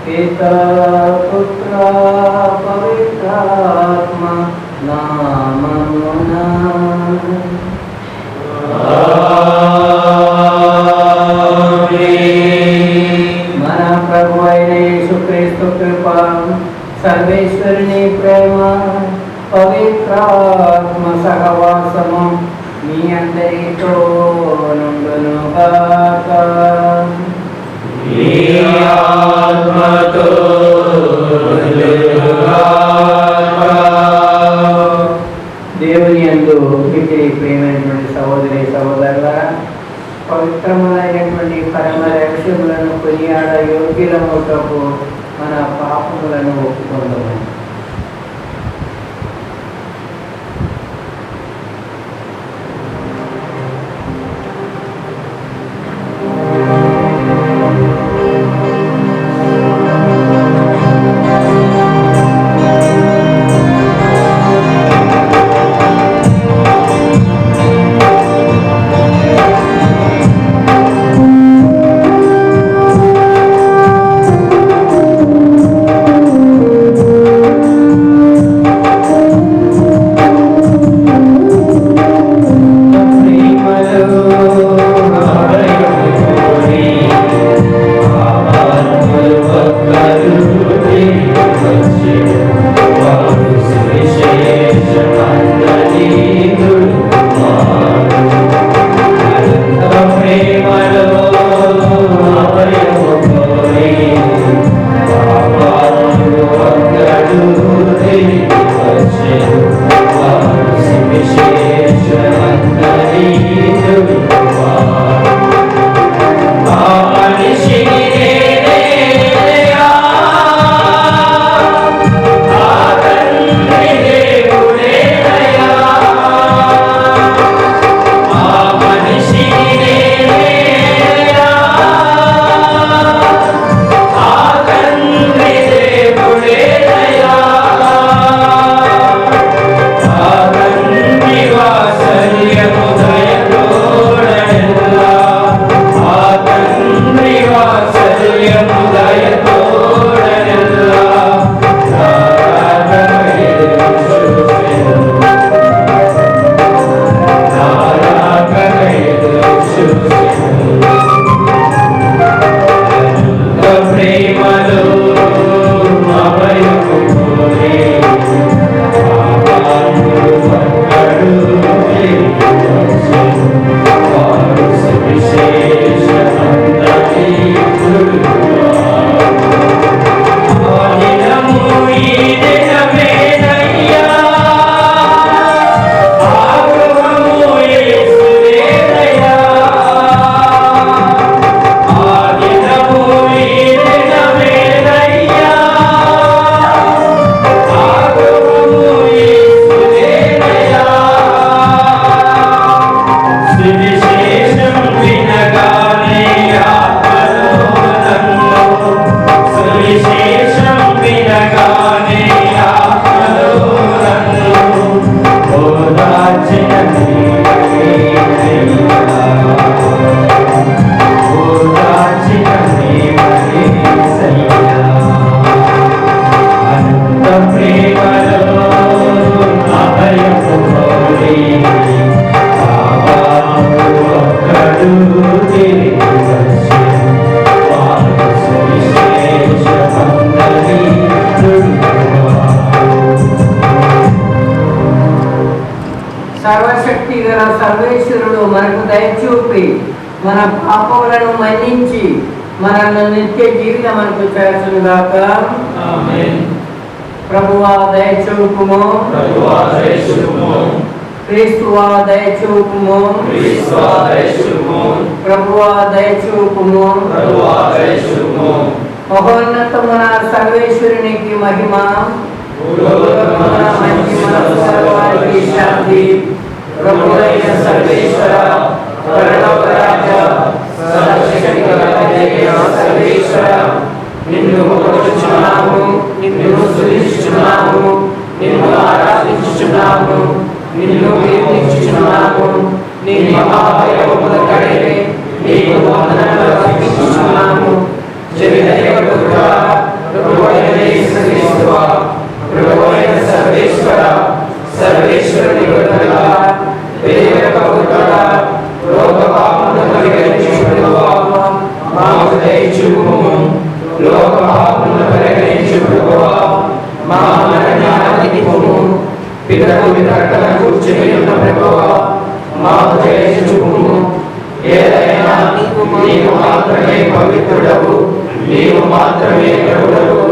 पिता पुत्र पवित्रात्म नाममुना మన ప్రభు అయిన యేసుక్రీస్తు కృప సర్వేశ్వరుని ప్రేమ పవిత్రాత్మ సహవాసము మీ అందరితో నుండును గాక. దేవుని యందు మిక్కిలి ప్రియమైనటువంటి సహోదరి సహోదరులారా, పవిత్రములైనటువంటి పరమ రహస్యములను కొనియాడ యోగ్యులమౌటకు మన పాపములను ఒప్పుకొందాము. సర్వశక్తి గల సర్వేశ్వరుడు మనకు దయచూపి మన పాపములను మన్నించి మనల్ని నిత్య జీవితం మనకు చేర్చునుగాక. ఆమేన్. ప్రభువా దయచూపుము, ప్రభువా దయచూపుము. క్రీస్తువా దయచూపుము, క్రీస్తువా దయచూపుము. ప్రభువా దయచూపుము, ప్రభువా దయచూపుము. మహోన్నతమున సర్వేశ్వరునికి మహిమ, భూలోకమున మహిమ సర్వానికి శాంతి. ప్రభువైన సర్వేశ్వర, పరలోక రాజా, సర్వశక్తి గల సర్వేశ్వర, నిన్ను పొగడుచున్నాము, నిన్ను స్తుతించుచున్నాము, నిన్ను ఆరాధించుచున్నాము, నిన్ను కీర్తించుచున్నాము. నీ మహాభయముల కడలే నీకు వందనములు అర్పించుచున్నాము. జగదేవపుత్ర, వితర్కలకు చెయ్యున్న ప్రభువా మాకు చేయుచుము. ఏదైనా నీవు మాత్రమే పవిత్రుడవు, నీవు మాత్రమే ప్రభుడవు,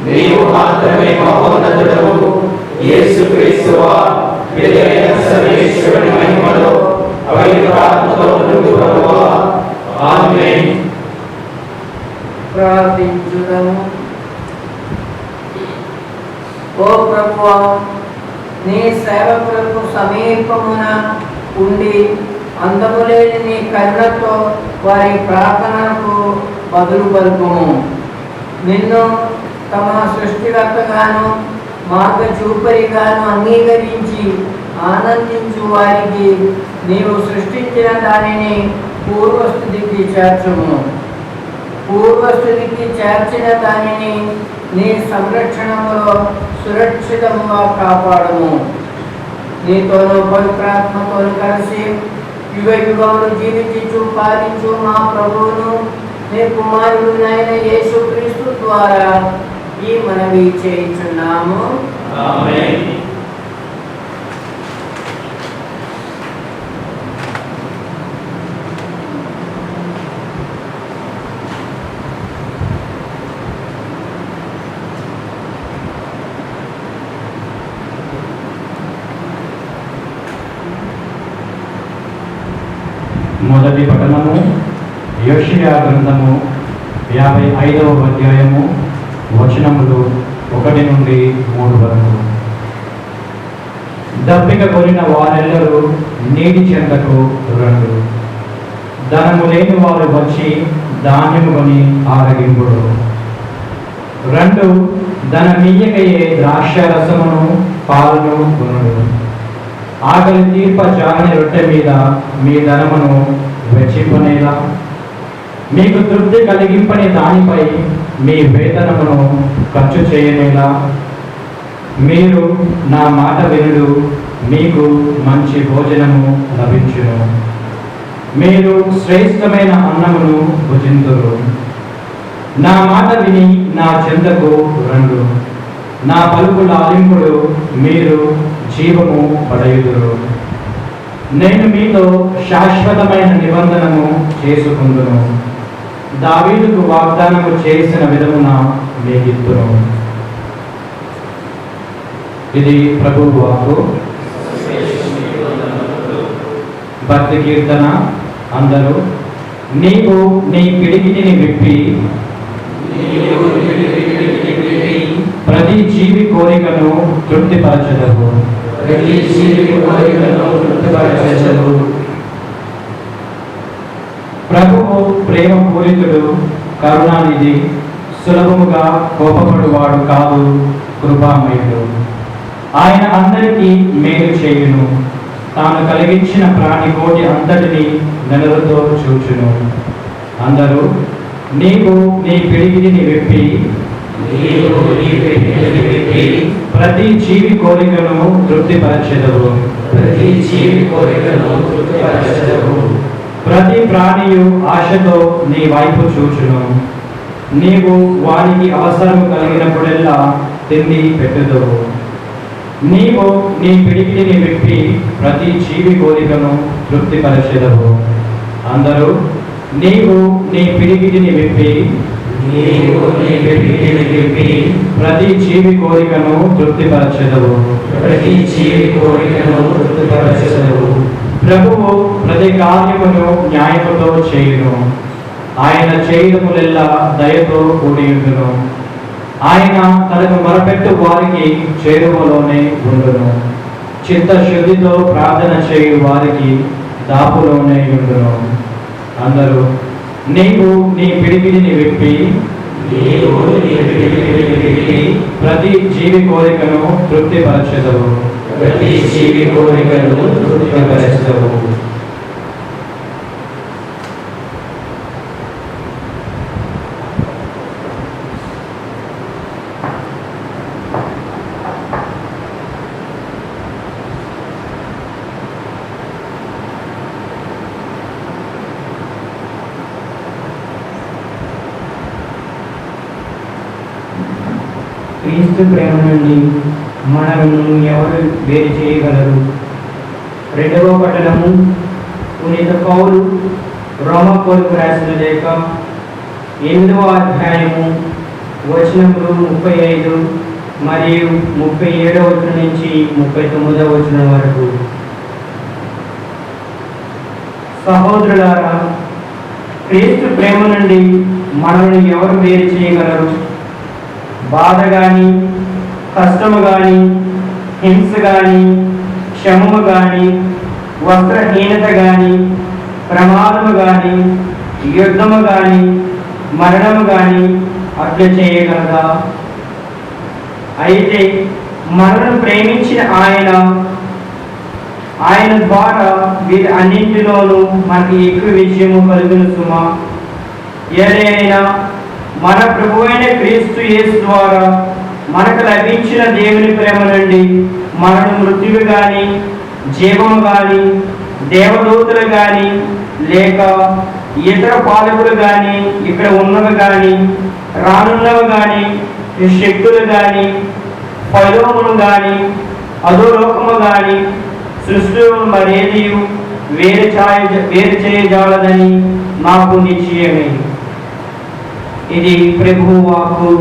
నీవు మాత్రమే మహోన్నతుడవు. యేసుక్రీస్తువా పితైన సర్వేశ్వరుని మహిమలో పవిత్రాత్మతో నిండు ప్రభువా. ఆమేన్. ప్రార్థించుదాము. ఓ ప్రభువా, నీ సేవకులకు సమీపమున ఉండి అందములేని నీ కరుణతో వారి ప్రార్థనలకు బదులు పలుకుము. నిన్ను తమ సృష్టికర్తగాను మార్గచూపరిగాను అంగీకరించి ఆనందించు వారికి నీవు సృష్టించిన దానిని పూర్వస్థితికి చేర్చుము. పూర్వస్థితికి చేర్చిన దానిని నీ సంరక్షణలో సురక్షితముగా కాపాడము. నీతోనూ పవిత్రాత్మతోను కలిసి యుగ యుగములు జీవించు పాలించు మా ప్రభువును నీ కుమారుడునైన యేసుక్రీస్తు ద్వారా ఈ మనవి చేయుచున్నాము. ఆమేన్. మొదటి పఠనము యెషయా గ్రంథము 55వ అధ్యాయము వచనములు 1 నుండి 3 వరకు. దప్పిక కొనిన వారెల్లరూ నీటి చెంతకు రండు, ధనము లేని వారు వచ్చి ధాన్యము కొని ఆరగింపుడు. రెండు, ధనమీయకయే ద్రాక్ష రసమును పాలను కొనుడు. ఆకలి తీర్ప జాలని రొట్టె మీద మీ ధనమును వెచ్చింపనేలా, మీకు తృప్తి కలిగింపని దానిపై మీ వేతనమును ఖర్చు చేయనేలా. మీరు నా మాట వినుడు, మీకు మంచి భోజనము లభించును. మీరు శ్రేష్టమైన అన్నమును భుజింతురు. నా మాట విని నా చెంతకు రండు, నా పలుకుల ఆలింపుడు మీరు జీవము పడయుదురు. నేను మీతో శాశ్వతమైన నిబంధనము చేసుకుందును, దావీదుకు వాగ్దానము చేసిన విధమున మీకిత్తును. ఇది ప్రభువు వాక్కు. భక్తి కీర్తన. అందరూ నీవు నీ పిడికిటిని విప్పి ప్రతి జీవి కోరికను తృప్తిపరచదవు. ప్రతి జీవి కోరికను తృప్తిపరచదవు. ప్రభువు ప్రేమ పూరితుడు, కరుణానిధి, సులభముగా కోపపడువాడు కాదు, కృపామయుడు. ఆయన అందరికీ మేలు చేయును, తాను కలిగించిన ప్రాణి కోటి అంతటిని నెలలతో చూచును. అందరూ నీవు నీ పిడికిటిని విప్పి ప్రతి జీవి కోరికను తృప్తిపరచెదవు. ప్రతి జీవి కోరికను తృప్తిపరచెదవు. ప్రతి ప్రాణియు ఆశతో నీ వైపు చూచును. నీవు వారికి అవసరం కలిగినప్పుడెల్లా తిండి పెట్టుదవు. నీవు నీ పిడికిటిని విప్పి ప్రతి జీవి కోరికను తృప్తిపరచెదవు. అందరూ నీవు నీ పిడికిటిని విప్పి ప్రతి జీవి కోరికను తృప్తిపరచెదవు. ప్రతి జీవి కోరికను తృప్తిపరచెదవు. ప్రభువు ప్రతి కార్యమును న్యాయముతో చేయును, ఆయన చేయడములెల్లా దయతో కూడియుండును. ఆయన తనకు మొరపెట్టు వారికి చేరువలోనే ఉండును. చిత్తశుద్ధితో ప్రార్థన చేయు వారికి దాపులోనే ఉండును. అందరూ నీవు నీ పిడికిడిని విప్పి ప్రతి జీవి కోరికను తృప్తిపరచెదవు. ప్రతి జీవి కోరికను తృప్తిపరచెదవు. క్రీస్తు ప్రేమ నుండి మనలను ఎవరు వేరు చేయగలరు? రెండవ పట్టణము పునీత పౌలు రోమాపౌలుకు రాసిన లేఖ 8వ అధ్యాయము వచనములు 35 మరియు 37వ వచనం నుంచి 39వ వచనం వరకు. సహోదరులారా, క్రీస్తు ప్రేమ నుండి మనల్ని ఎవరు వేరు చేయగలరు? బాధ కానీ, కష్టము కానీ, హింస కానీ, క్షమము కానీ, వస్త్రహీనత కానీ, ప్రమాదము కానీ, యుద్ధము కానీ, మరణము కానీ అట్లా చేయగలదా? అయితే మనల్ని ప్రేమించిన ఆయన ద్వారా వీరి అన్నింటిలోనూ మనకి ఎక్కువ విజయము కలుగును సుమా. ఏదైనా మన ప్రభు అయిన క్రీస్తు యేసు ద్వారా మనకు లభించిన దేవుని ప్రేమ నుండి మనను మృత్యువు కానీ, జీవము కానీ, దేవదూతలు కానీ, లేక ఇతర పాలకులు కానీ, ఇక్కడ ఉన్నవి కానీ, రానున్నవి కానీ, శక్తులు కానీ, పైలోములు కానీ, అధోలోకము కానీ, సృష్టిలో మరేది వేరు చేయజాలదని నాకు నిశ్చయమే. ఇది ప్రభువు వాక్కు.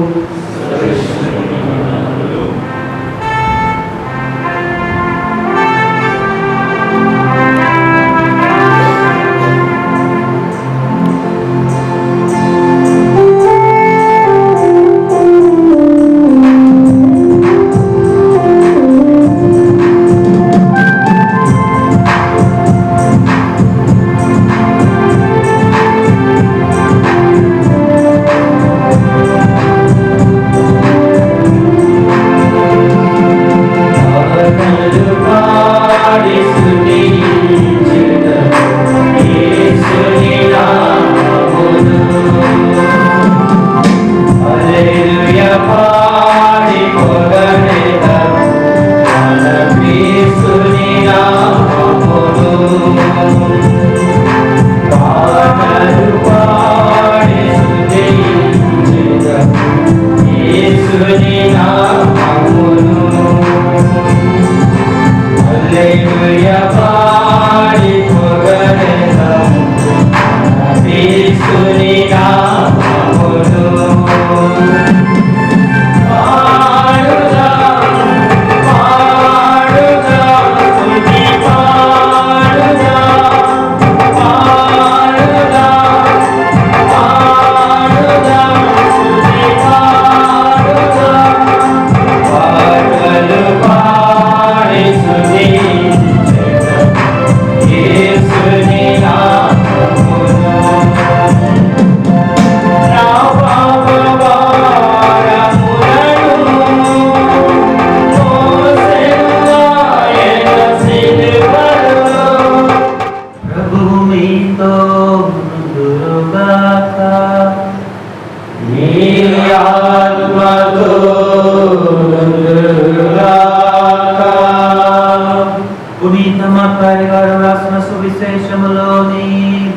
పునీత మత్తయి గారు రాసిన సువిశేషములోని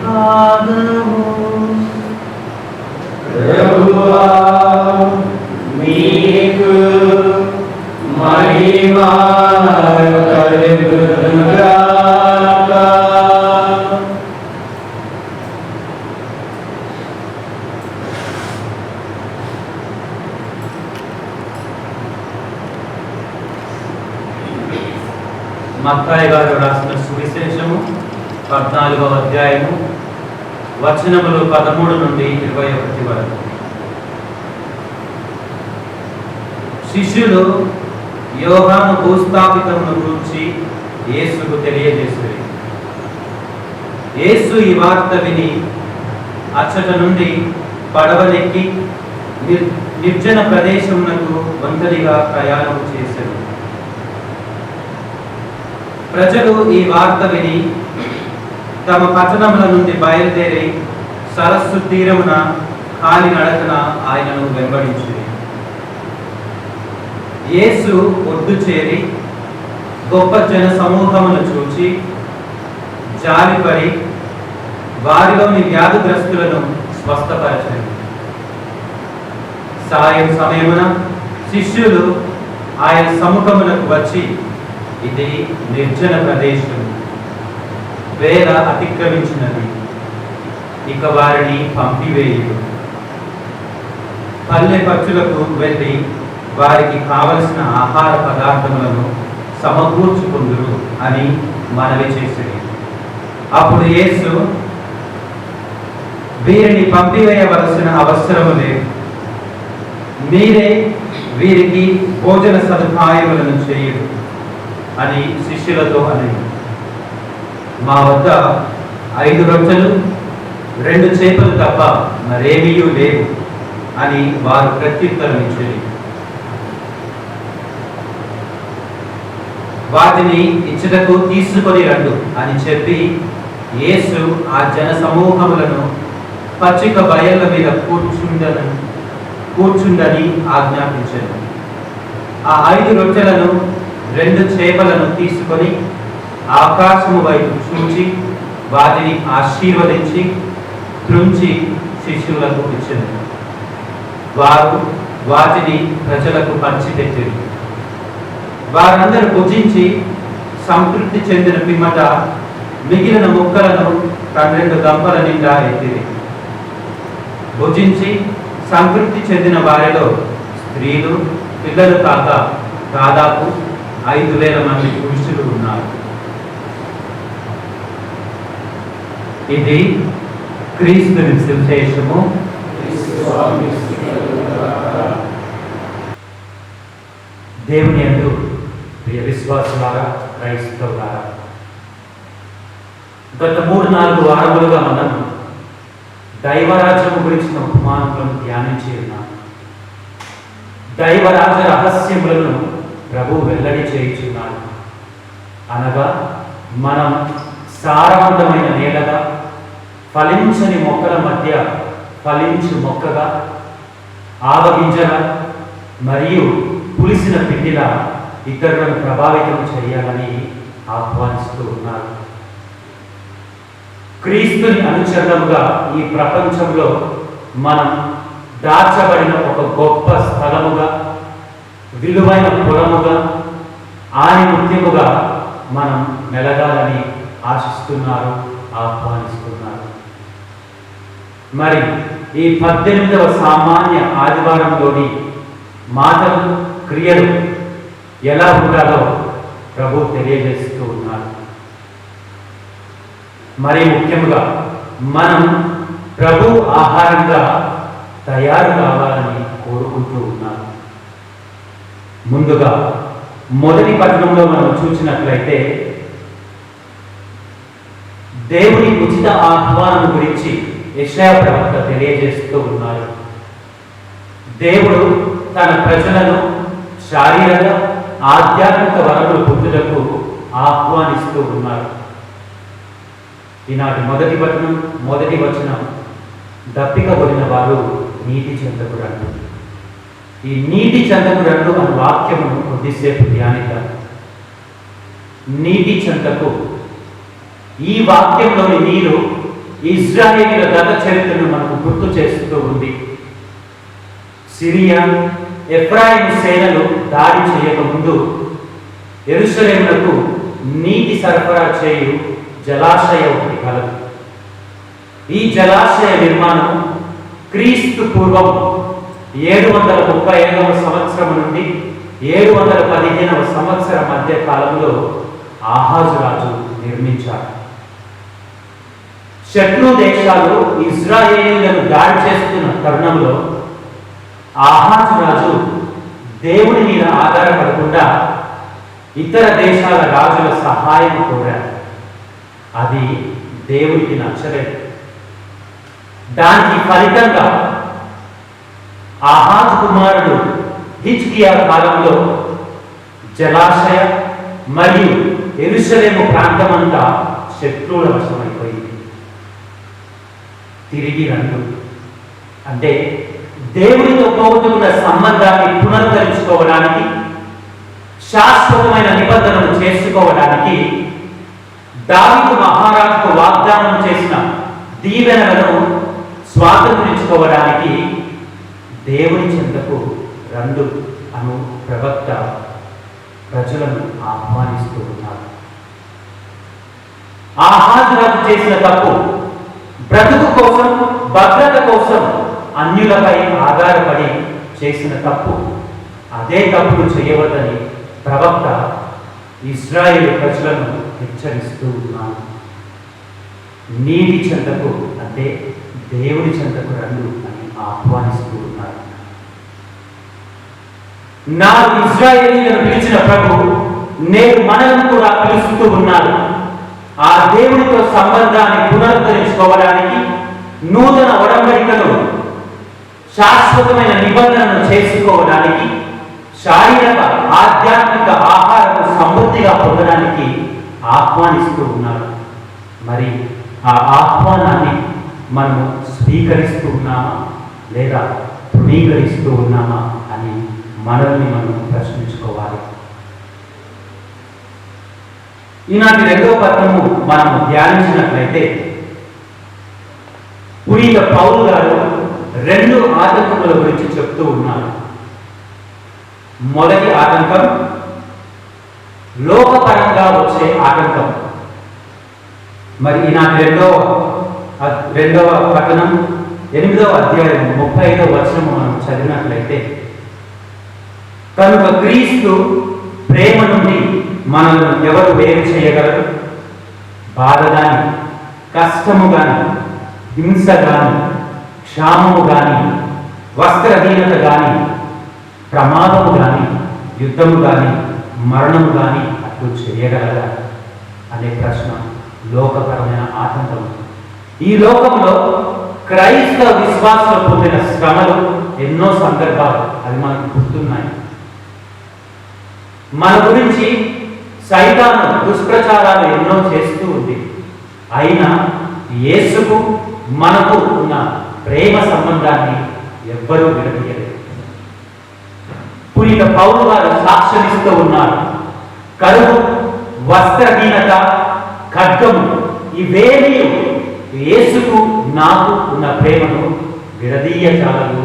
భాగము. ప్రభువా, మీకు మహిమ కలుగునుగాక. మత్తయి గారు రాసిన సువిశేషము 14వ అధ్యాయము వచనములు 13 నుండి 21 వరకు. శిష్యులు యోహాను భూస్థాపితమును గురించి యేసుకు తెలియజేశారు. యేసు ఈ వార్త విని అచ్చట నుండి పడవలెక్కి నిర్జన ప్రదేశమునకు ఒంటరిగా ప్రయాణం చేశారు. ప్రజలు ఈ వార్త విని తమ పట్టణముల నుండి బయలుదేరి సరస్సు తీరమున కాలినడకన ఆయనను వెంబడించింది. యేసు ఒడ్డు చేరి గొప్ప జన సమూహమును చూచి జాలిపడి వారిలోని వ్యాధిగ్రస్తులను స్వస్థపరచారు. సాయం సమయమున శిష్యులు ఆయన సముఖమునకు వచ్చి, ఇది నిర్జన ప్రదేశం, వేళ అతిక్రమించినది, ఇక వారిని పంపివేయు. పల్లె పచ్చులకు వెళ్ళి వారికి కావలసిన ఆహార పదార్థములను సమకూర్చుకుందురు అని మనవి చేసింది. అప్పుడు యేసు, వీరిని పంపివేయవలసిన అవసరము లేదు, మీరే వీరికి భోజన సదుపాయములను చేయుడు అని శిష్యులతో అనేది. మా వద్ద 5 రొట్టెలు 2 చేపలు తప్ప మరేమీ లేవు అని వారు ప్రత్యుత్తరం ఇచ్చారు. వాటిని ఇచ్చటకు తీసుకొని రండు అని చెప్పి యేసు ఆ జన సమూహములను పచ్చిక బయళ్ళ మీద కూర్చుండని ఆజ్ఞాపించారు. ఆ 5 రొట్టెలను 2 చేపలను తీసుకొని ఆకాశము వైపు చూచి వాటిని ఆశీర్వదించి త్రుంచి శిష్యులకు ఇచ్చారు. వారు వాటిని ప్రజలకు పంచిపెట్టారు. వారందరూ భుజించి సంతృప్తి చెందిన పిమ్మట మిగిలిన ముక్కలను 12 గంపల నిండా ఎత్తిరి. భుజించి సంతృప్తి చెందిన వారిలో స్త్రీలు, పిల్లలు కాక దాదాపు 5,000 మంది పురుషులు ఉన్నారు. ఇది క్రీస్తుని సువిశేషము. దేవుని యందు ప్రియ విశ్వాసులారా, క్రైస్తవులారా, గత 3-4 వారములుగా మనం దైవరాజ్యము గురించిన ఉపమానములను ధ్యానించి ఉన్నాం. దైవరాజ్య రహస్యములను ప్రభు వెల్లడి చేయుచున్నాడు. అనగా మనం సారవంతమైన నేలగా, ఫలించని మొక్కల మధ్య ఫలించు మొక్కగా, ఆవగింజగా మరియు పులిసిన పిండిలా ఇతరులను ప్రభావితం చేయాలని ఆహ్వానిస్తూ ఉన్నారు. క్రీస్తుని అనుచరులుగా ఈ ప్రపంచంలో మనం దాచబడిన ఒక గొప్ప స్థలముగా, విలువైన పొలముగా, ఆనిముత్యముగా మనం మెలగాలని ఆశిస్తున్నారు, ఆహ్వానిస్తున్నారు. మరి ఈ 18వ సామాన్య ఆదివారంలోని మాటలు, క్రియలు ఎలా ఉండాలో ప్రభు తెలియజేస్తూ ఉన్నారు. మరి ముఖ్యంగా మనం ప్రభు ఆహారంగా తయారు కావాలని కోరుకుంటూ ఉన్నారు. ముందుగా మొదటి పట్టణంలో మనం చూసినట్లయితే దేవుని ఉచిత ఆహ్వానం గురించి యెషయా ప్రవక్త తెలియజేస్తూ ఉన్నారు. దేవుడు తన ప్రజలను శారీరక, ఆధ్యాత్మిక వరములు పొందుటకు ఆహ్వానిస్తూ ఉన్నారు. ఈనాటి మొదటి పట్టణం, మొదటి వచనం, దప్పికబడిన వారు నీటి చెంతకు రండు. ఈ నీటి చెంతకు రండు అనే వాక్యమును కొద్దిసేపు ధ్యానిద్దాం. నీటి చెంతకు, ఈ వాక్యంలోని నీరు ఇజ్రాయేలీల గత చరిత్రను మనకు గుర్తు చేస్తూ ఉంది. సిరియా, ఎఫ్రాయిము సేనలు దాడి చేయకముందు యెరూషలేమునకు నీటి సరఫరా చేయు జలాశయం ఒకటి కలదు. ఈ జలాశయ నిర్మాణం క్రీస్తు పూర్వం 735వ సంవత్సరం నుండి 715వ సంవత్సరం మధ్య కాలంలో ఆహాజు రాజు నిర్మించారు. శత్రు దేశాలు ఇజ్రాయేలీలను దాడి చేస్తున్న తరుణంలో ఆహాజు రాజు దేవుని మీద ఆధారపడకుండా ఇతర దేశాల రాజుల సహాయం కోరారు. అది దేవునికి నచ్చలేదు. దానికి ఫలితంగా ఆహాజు కుమారుడు హిజ్కియా కాలంలో జలాశయ మరియు యెరూషలేము ప్రాంతమంతా శత్రువుల వశమైపోయింది. తిరిగి రండు అంటే దేవునితో పోగొట్టుకున్న సంబంధాన్ని పునరుద్ధరించుకోవడానికి, శాశ్వతమైన నిబంధనలు చేసుకోవడానికి, దావీదు మహారాజుకు వాగ్దానం చేసిన దీవెనలను స్వాతంత్రించుకోవడానికి దేవుని చెంతకు రండు అను ప్రవక్త ప్రజలను ఆహ్వానిస్తూ ఉన్నారు. ఆహాజరాజు చేసిన తప్పు బ్రతుకు కోసం, భద్రత కోసం అన్యులపై ఆధారపడి చేసిన తప్పు. అదే తప్పులు చేయవద్దని ప్రవక్త ఇశ్రాయేలు ప్రజలను హెచ్చరిస్తూ ఉన్నారు. నీతి చెంతకు అంటే దేవుని చెంతకు రండు అని ఆహ్వానిస్తూ ఉన్నారు. నా ఇశ్రాయేలీయులను పిలిచిన ప్రభు నేడు మనల్ని కూడా పిలుస్తూ ఉన్నారు. ఆ దేవునితో సంబంధాన్ని పునరుద్ధరించుకోవడానికి, నూతన ఒడంబడికను, శాశ్వతమైన నిబంధనను చేసుకోవడానికి, శారీరక ఆధ్యాత్మిక ఆహారము సమృద్ధిగా పొందడానికి ఆహ్వానిస్తూ ఉన్నారు. మరి ఆ ఆహ్వానాన్ని మనము స్వీకరిస్తూ ఉన్నామా లేదా తృణీకరిస్తూ ఉన్నామా అని మనల్ని మనం ప్రశ్నించుకోవాలి. ఈనాటి రెండవ పత్రము మనం ధ్యానించినట్లయితే పునీత పౌలు గారు 2 ఆటంకముల గురించి చెప్తూ ఉన్నారు. మొదటి ఆటంకం లోకపరంగా వచ్చే ఆటంకం. మరి ఈనాటి రెండవ పట్టణం 8వ అధ్యాయం 35వ వచనము మనం చదివినట్లయితే, కనుక క్రీస్తు ప్రేమ నుండి మనల్ని ఎవరు వేరు చేయగలరు? బాధ గాని, కష్టము గాని, హింస గాని, క్షామము గాని, వస్త్రహీనత గాని, ప్రమాదము గాని, యుద్ధము గాని, మరణము గాని అట్లు చేయగలరా అనే ప్రశ్న లోకపరమైన ఆటంకం. ఈ లోకంలో క్రైస్తవ విశ్వాసాలు పొందిన శ్రమలు ఎన్నో సందర్భాలు అవి మనకు గుర్తున్నాయి. మన గురించి సైతాను దుష్ప్రచారాలు ఎన్నో చేస్తూ ఉంది. అయినా యేసుకు మనకు ఉన్న ప్రేమ సంబంధాన్ని ఎవ్వరూ విడదీయలేదు. పునీత పౌలు గారు సాక్ష్యమిస్తూ ఉన్నారు. కరువు, వస్త్రహీనత, ఖడ్గము ఇవేమీ యేసుకు నాకు ఉన్న ప్రేమను విడదీయజాలరు,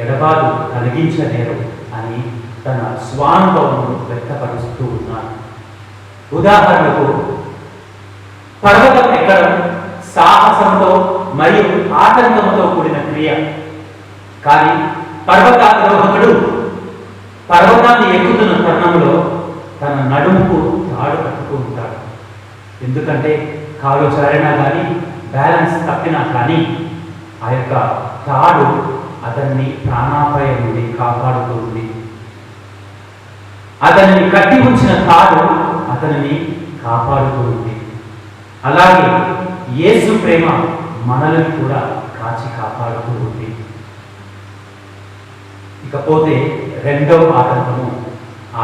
ఎడబాటు కలిగించలేరు అని తన స్వానుభవమును వ్యక్తపరుస్తూ ఉన్నారు. ఉదాహరణకు పర్వతం ఎక్కడం సాహసంతో మరియు ఆటంకంతో కూడిన క్రియ. కానీ పర్వతారోహకుడు పర్వతాన్ని ఎక్కుతున్న తరుణంలో తన నడుముకు తాడు కట్టుతూ ఉంటాడు. ఎందుకంటే కాలు జారినా కానీ, బ్యాలెన్స్ తప్పినా కానీ ఆ యొక్క తాడు అతన్ని ప్రాణాపాయం నుండి కాపాడుతూ ఉంది. అతనిని కట్టి ఉంచిన తాడు అతనిని కాపాడుతూ ఉంది. అలాగే యేసు ప్రేమ మనల్ని కూడా కాచి కాపాడుతూ ఉంది. ఇకపోతే రెండవ ఆటంకము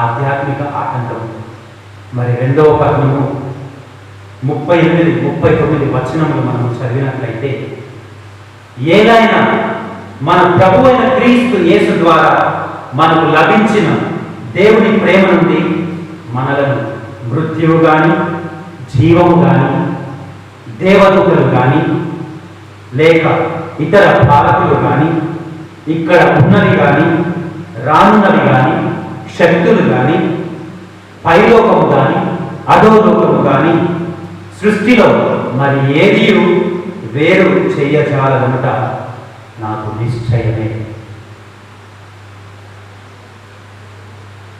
ఆధ్యాత్మిక ఆటంకము. మరి రెండవ పర్వము 38-39 వచనములు మనం చదివినట్లయితే, ఏదైనా మన ప్రభువైన క్రీస్తు యేసు ద్వారా మనకు లభించిన దేవుని ప్రేమ నుండి మనలను మృత్యువు కానీ, జీవము కానీ, దేవదూతలు కానీ, లేక ఇతర పాలకులు కానీ, ఇక్కడ ఉన్నవి కానీ, రానున్నవి కానీ, శక్తులు కానీ, పైలోకము కానీ, అధోలోకము కానీ, సృష్టిలో మరి ఏదీ వేరు చెయ్యజాలనంట నాకు నిశ్చయమే.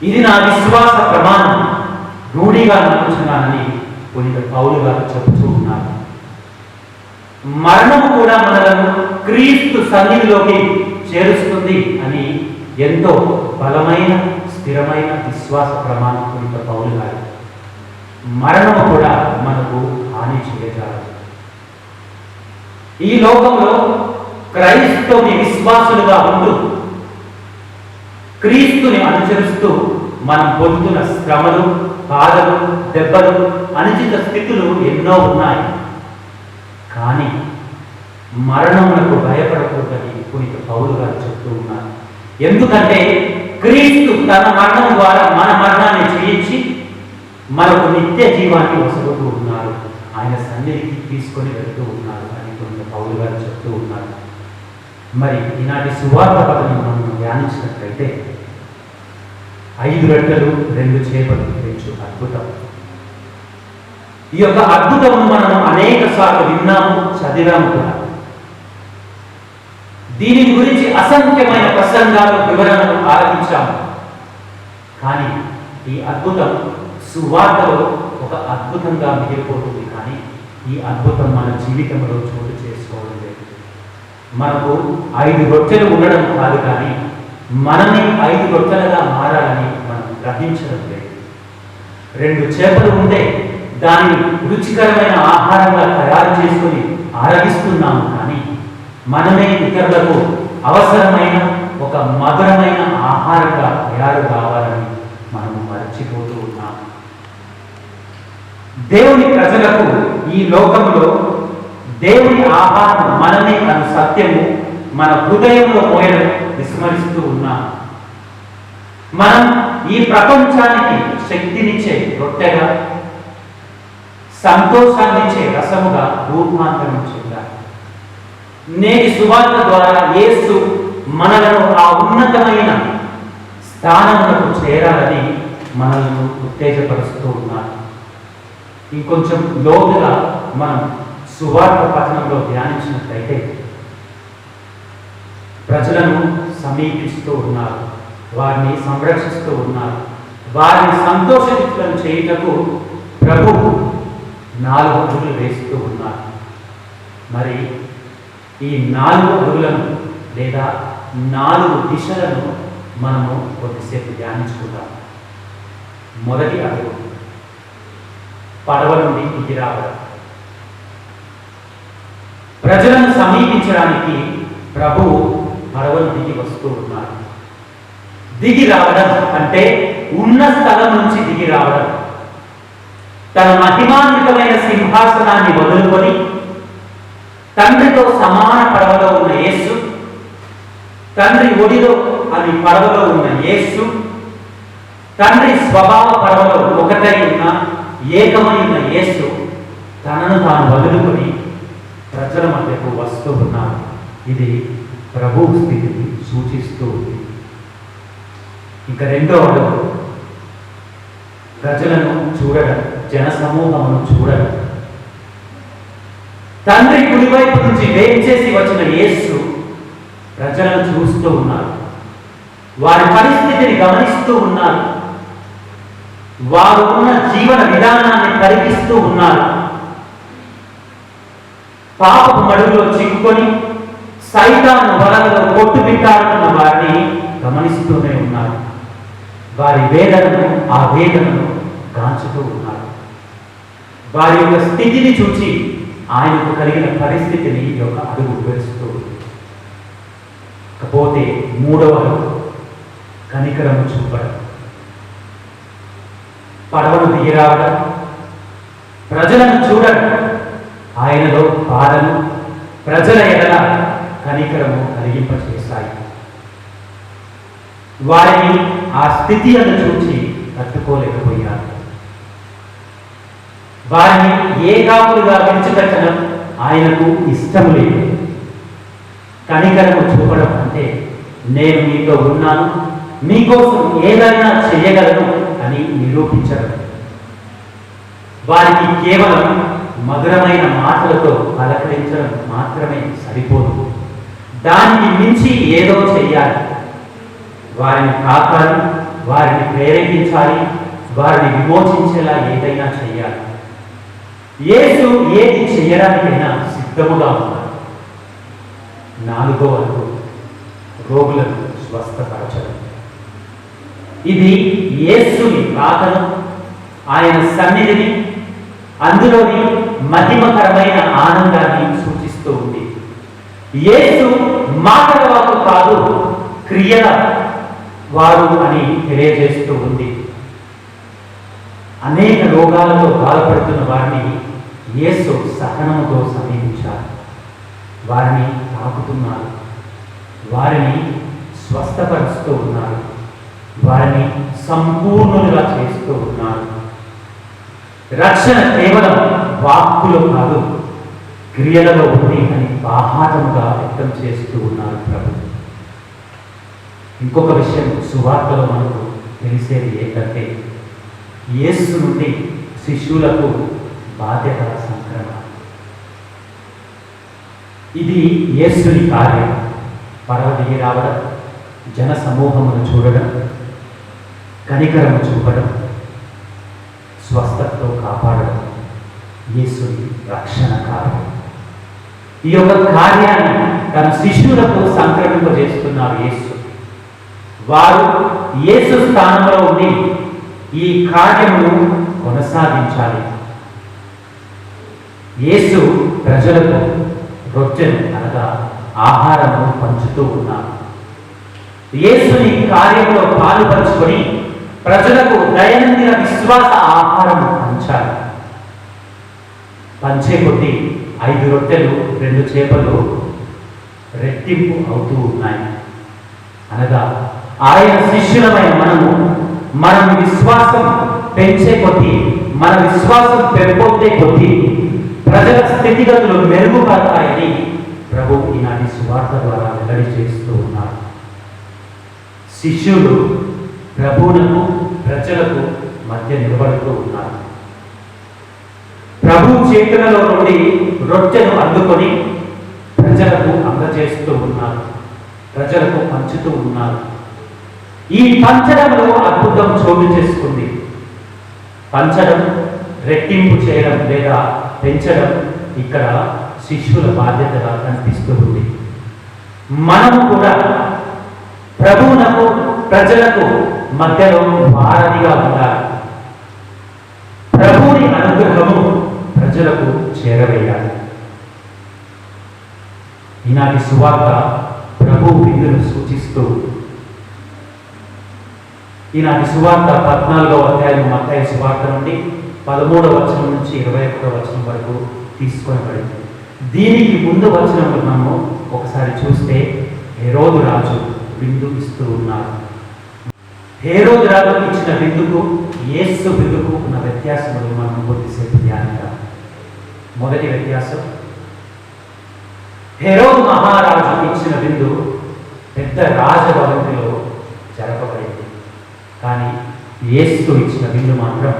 ఇది నా విశ్వాస ప్రమాణం, రూఢిగా నమ్ముచున్నానని పునీత పౌలు గారు చెబుతూ ఉన్నారు. మరణము కూడా మనలను క్రీస్తు సన్నిధిలోకి చేరుస్తుంది అని ఎంతో బలమైన స్థిరమైన విశ్వాస ప్రమాణం పునీత పౌలు గారు. మరణము కూడా మనకు హాని చేయజాలదు. ఈ లోకంలో క్రైస్తవుని విశ్వాసులుగా ఉంటూ క్రీస్తుని అనుసరిస్తూ మనం పొందుతున్న శ్రమలు, బాధలు, దెబ్బలు, అనుచిత స్థితులు ఎన్నో ఉన్నాయి. కానీ మరణములకు భయపడకూడదని పునీత పౌలు గారు చెప్తూ ఉన్నారు. ఎందుకంటే క్రీస్తు తన మరణం ద్వారా మన మరణాన్ని జయించి మనకు నిత్య జీవాన్ని వసగుతూ ఉన్నారు. ఆయన సన్నిధికి తీసుకొని వెళ్తూ ఉన్నారు అని పునీత పౌలు గారు చెప్తూ ఉన్నారు. మరి ఈనాటి సువార్త పదవిని మనం ధ్యానించినట్లయితే, 5 రొట్టెలు 2 చేపలు తెచ్చు అద్భుతం. ఈ యొక్క అద్భుతం మనం అనేక సార్లు విన్నాము, చదివాము కూడా. దీని గురించి అసంఖ్యమైన ప్రసంగాలు, వివరణలు ఆరంభించాము. కానీ ఈ అద్భుతం సువార్తలో ఒక అద్భుతంగా మిగిలిపోతుంది. కానీ ఈ అద్భుతం మన జీవితంలో చోటు చేసుకోవడం లేదు. మనకు 5 రొట్టెలు ఉండడం కాదు, కానీ మనమే 5 రొట్టెలుగా మారాలని మనం గ్రహించడం లేదు. 2 చేపలు ఉంటే దానిని రుచికరమైన ఆహారంగా తయారు చేసుకుని ఆరగిస్తున్నాము. కానీ మనమే ఇతరులకు అవసరమైన ఒక మధురమైన ఆహారంగా తయారు కావాలని మనము మర్చిపోతూ ఉన్నాము. దేవుని ప్రజలకు ఈ లోకంలో దేవుని ఆహారం మనమే అను సత్యము మన హృదయంలో మోయడం విస్మరిస్తూ ఉన్నాం. మనం ఈ ప్రపంచానికి శక్తినిచ్చే రొట్టెగా, సంతోషాన్నిచ్చే రసముగా రూపాంతరం చెందాలి. నేటి సువార్త ద్వారా యేసు మనలను ఆ ఉన్నతమైన స్థానములకు చేరాలని మనల్ని ఉత్తేజపరుస్తూ ఉన్నారు. ఇంకొంచెం లోతుగా మనం సువార్త పఠనంలో ధ్యానించినట్లయితే ప్రజలను సమీపిస్తూ ఉన్నారు, వారిని సంరక్షిస్తూ ఉన్నారు, వారిని సంతోషితులను చేయుటకు ప్రభువు 4 అడుగులు వేస్తూ ఉన్నారు. మరి ఈ 4 అడుగులను లేదా 4 దిశలను మనము కొద్దిసేపు ధ్యానించుకుందాం. మొదటి అడుగు పడవ నుండి దిగి రావడం. ప్రజలను సమీపించడానికి ప్రభువు పడవను దిగి వస్తూ ఉన్నారు. దిగి రావడం అంటే ఉన్న స్థలం నుంచి దిగి రావడం. తన మహిమాన్వితమైన సింహాసనాన్ని వదులుకొని తండ్రితో సమాన పడవలో ఉన్న యేసు, తండ్రి ఒడిలో అని పడవలో ఉన్న యేసు, తండ్రి స్వభావ పడవలో ఒకటై ఉన్న ఏకమై ఉన్న యేసు తనను తాను వదులుకొని ప్రజల మధ్యకు వస్తూ ఉన్నారు. ఇది ప్రభు స్థితిని సూచిస్తూ ఉంది. ఇంకా 2వ అడుగు ప్రజలను చూడడం, జనసమూహమును చూడడం. తండ్రి కుడివైపు నుంచి వేంచేసి వచ్చిన యేసు ప్రజలను చూస్తూ ఉన్నారు. వారి పరిస్థితిని గమనిస్తూ ఉన్నారు. వారు ఉన్న జీవన విధానాన్ని పరికిస్తూ ఉన్నారు. పాపపు మడుగులో చిక్కుకొని సైతాను వలలో కొట్టుబిట్టాడుతున్న వారిని గమనిస్తూనే ఉన్నారు. వారి వేదనను, ఆ వేదనను గాంచుతూ ఉన్నారు. వారి యొక్క స్థితిని చూచి ఆయనకు కలిగిన పరిస్థితిని ఈ యొక్క అడుగు వివరిస్తూ ఉంది. కాకపోతే 3వ అడుగు కనికరము చూపడం. పడవను దిగి రావడం, ప్రజలను చూడడం, ఆయనలో బాధను, ప్రజల ఎడల కనికరము కలిగింపచేశాయి. వారిని ఆ స్థితి అని చూచి తట్టుకోలేకపోయారు. వారిని ఏకాకులుగా విడిచిపెట్టడం ఆయనకు ఇష్టం లేదు. కనికరము చూపడం అంటే నేను మీతో ఉన్నాను, మీకోసం ఏదైనా చేయగలను అని నిరూపించడం. వారికి కేవలం మధురమైన మాటలతో పలకరించడం మాత్రమే సరిపోదు, దానికి మించి ఏదో చెయ్యాలి. వారిని కాపాడి, వారిని ప్రేరేపించాలి, వారిని విమోచించేలా ఏదైనా చెయ్యాలి. యేసు ఏది చేయడానికైనా సిద్ధముగా ఉన్నారు. 4వ అడుగు రోగులను స్వస్థపరచడం. ఇది యేసుని రాకను, ఆయన సన్నిధిని, అందులోని మహిమకరమైన ఆనందాన్ని సూచిస్తూ ఉంది. యేసు మాటల వారు కాదు, క్రియల వారు అని తెలియజేస్తూ ఉంది. అనేక రోగాలతో బాధపడుతున్న వారిని యేసు సహనముతో సమీపించారు. వారిని తాకుతున్నారు, వారిని స్వస్థపరుస్తూ ఉన్నారు, వారిని సంపూర్ణులుగా చేస్తూ ఉన్నారు. రక్షణ కేవలం వాక్కులో కాదు, క్రియలలో ఉంది అని బాహాటముగా వ్యక్తం చేస్తూ ఉన్నారు ప్రభు. ఇంకొక విషయం సువార్తలో మనకు తెలిసేది ఏంటంటే యేసు నుండి శిష్యులకు బాధ్యతల సంక్రమణ. ఇది యేసుని కార్యం. పడవ దిగి రావడం, జన సమూహమును చూడడం, కనికరము చూపడం, స్వస్థతతో కాపాడడం యేసుని రక్షణ కార్యం. ఈ యొక్క కార్యాన్ని తన శిష్యులకు సంక్రమింపజేస్తున్నారు యేసు. వారు యేసు స్థానంలో ఉండి ఈ కార్యమును కొనసాగించాలి. యేసు ప్రజలకు రొట్టెను అనగా ఆహారమును పంచుతూ ఉన్నారు. యేసుని కార్యంలో పాలుపంచుకొని ప్రజలకు దైనందిన విశ్వాస ఆహారం పంచాలి. పంచే కొద్దీ 5 రొట్టెలు 2 చేపలు రెట్టింపు అవుతూ ఉన్నాయి. అనగా ఆయన శిష్యులమైన మనం విశ్వాసం పెంచే కొద్దీ, మన విశ్వాసం పెంపొందే కొద్దీ ప్రజల స్థితిగతులు మెరుగుపడతాయని ప్రభు ఈనాటి సువార్త ద్వారా వెల్లడి చేస్తూ ఉన్నారు. శిష్యులు ప్రభువునకు ప్రజలకు మధ్య నిలబడుతూ ఉన్నారు. ప్రభు చేతులలో నుండి రొట్టెను అందుకొని ప్రజలకు అందజేస్తూ ఉన్నారు, ప్రజలకు పంచుతూ ఉన్నారు. ఈ పంచడంలో అద్భుతం చోటు చేసుకుంది. పంచడం, రెట్టింపు చేయడం లేదా పెంచడం ఇక్కడ శిష్యుల బాధ్యతగా కనిపిస్తూ ఉంది. మనము కూడా ప్రభువునకు ప్రజలకు మధ్యలో వారధిగా ఉండాలి. ప్రభువుని అనుగ్రహము ప్రజలకు చేరవేయాలి. ఈనాటి సువార్త ప్రభు విందును సూచిస్తూ ఈనాటి సువార్త 14వ అధ్యాయం మత్తయి సువార్త నుండి 13వ వచనం నుంచి 21వ వచనం వరకు తీసుకొనబడింది. దీనికి ముందు వచనంలో మనము ఒకసారి చూస్తే హేరోదు రాజు విందు ఇస్తూ ఉన్నారు. హేరోదు రాజు ఇచ్చిన విందుకు యేసు విందుకు ఉన్న వ్యత్యాసములు మనం కొద్దిసేపు ధ్యానిద్దాం. మొదటి వ్యత్యాసం, హేరోదు మహారాజు ఇచ్చిన విందు పెద్ద రాజభవనంలో జరపబడింది. కానీ యేసు ఇచ్చిన విందు మాత్రం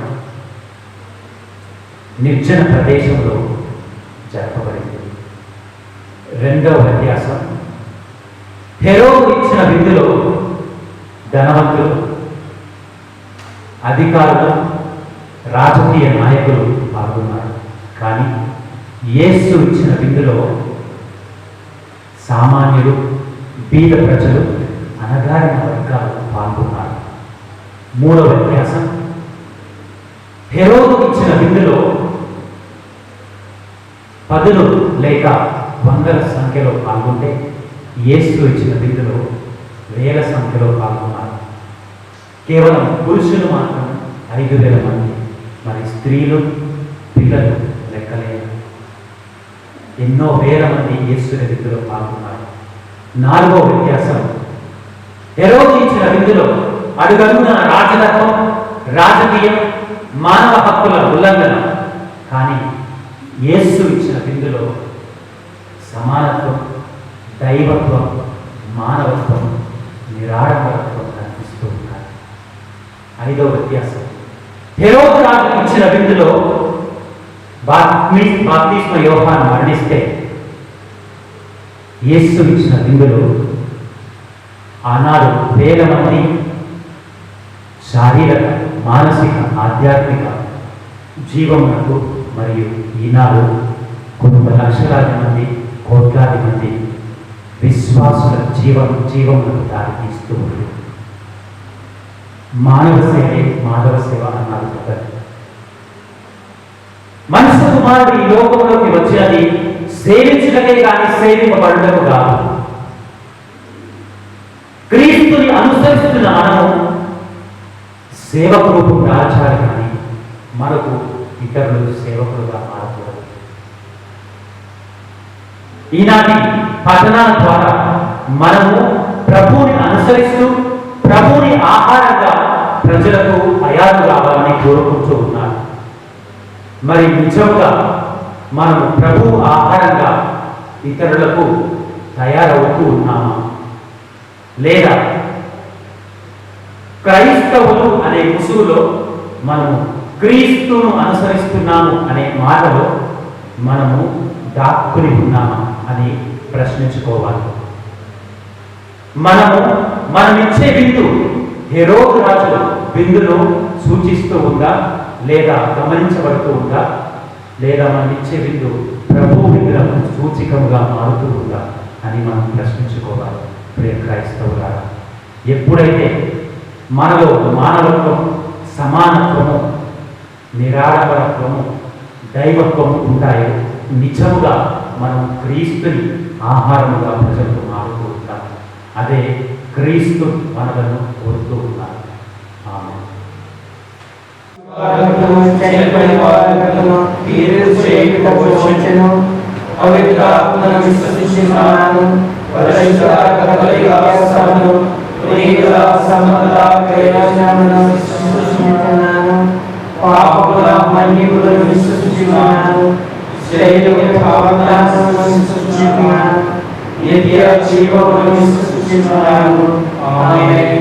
నిర్జన ప్రదేశంలో జరపబడింది. రెండవ వ్యత్యాసం, హేరోదు ఇచ్చిన విందులో ధనవంతులు, అధికారులు, రాజకీయ నాయకులు పాల్గొన్నారు. కానీ యేసు ఇచ్చిన విందులో సామాన్యులు, బీద ప్రజలు, అనగారిన వర్గాలు పాల్గొన్నారు. మూడవ వ్యత్యాసం, హేరోదు ఇచ్చిన విందులో 10 లేక 100ల సంఖ్యలో పాల్గొంటే యేసు ఇచ్చిన విందులో 1000ల సంఖ్యలో పాల్గొన్నారు. కేవలం పురుషులు మాత్రం 5000 మంది, మరి స్త్రీలు, పిల్లలు లెక్కలేదు. ఎన్నో వేల మంది యేసు విందులో పాల్గొన్నారు. నాలుగో వ్యత్యాసం, హేరోదు ఇచ్చిన విందులో అడుగడుగున రాజధర్మం, రాజకీయం, మానవ హక్కుల ఉల్లంఘన. కానీ యేసు ఇచ్చిన విందులో సమానత్వం, దైవత్వం, మానవత్వం, నిరాడంబరత్వం కనిపిస్తూ ఉన్నాయి. ఐదవ వ్యత్యాసం, హేరోదు రాజు ఇచ్చిన విందులో బాప్తిస్మ యోహాను మరణిస్తే యేసు ఇచ్చిన విందులో ఆనాడు వేల మంది శారీరక, మానసిక, ఆధ్యాత్మిక జీవమునకు మరియు ఈనాడు కొన్ని లక్షలాది మంది, కోట్లాది మంది విశ్వాసుల జీవములకు దారితీస్తూ ఉంది. మానవ సేవే మాధవ సేవ అన్నారు కదా. మనిషి కుమారుడు ఈ లోకంలోకి వచ్చినది సేవించటకే కానీ సేవింపబడటకు కాదు. క్రీస్తుని అనుసరిస్తున్న మనము సేవకులకు దాచాలి కానీ మనకు ఇతరులు సేవకులుగా మారకూడదు. ఈనాటి పఠనాల ద్వారా మనము ప్రభువుని అనుసరిస్తూ ప్రభువుని ఆహారంగా ప్రజలకు తయారు కావాలని కోరుకుంటూ ఉన్నారు. మరి నిజంగా మనము ప్రభువు ఆహారంగా ఇతరులకు తయారవుతూ ఉన్నామా? లేదా క్రైస్తవులు అనే ముసుగులో మనము క్రీస్తును అనుసరిస్తున్నాము అనే మాటలో మనము దాక్కుని ఉన్నామా అని ప్రశ్నించుకోవాలి. మనమిచ్చే విందు హెరోదు రాజు విందును సూచిస్తూ ఉందా, లేదా గమనించబడుతూ ఉందా, లేదా మనం ఇచ్చే విందు ప్రభు విందులకు సూచికముగా మారుతూ ఉందా అని మనం ప్రశ్నించుకోవాలి. ప్రియ క్రైస్తవులారా, ఎప్పుడైతే మనలో మానవత్వం, సమానత్వము, నిరాడంబరత్వము, దైవత్వము ఉంటాయో నిజముగా మనం క్రీస్తుని ఆహారముగా ప్రజలకు మారుతూ ఉంటాం. అదే క్రీస్తు మనలను కోరుతూ ఉన్నారు. ఆమేన్. పవిత్రాత్మను విశ్వసించున్నాను. పరిశుద్ధ కథలిక సభను ప్రియుల సంబంధ ప్రయోజనమును విశ్వసించున్నాను. పాపముల మన్నిపులను విశ్వసించున్నాను. శరీర పాపములను విశ్వసించున్నాను. నిత్య జీవమును విశ్వసించున్నాను. ఆమేన్.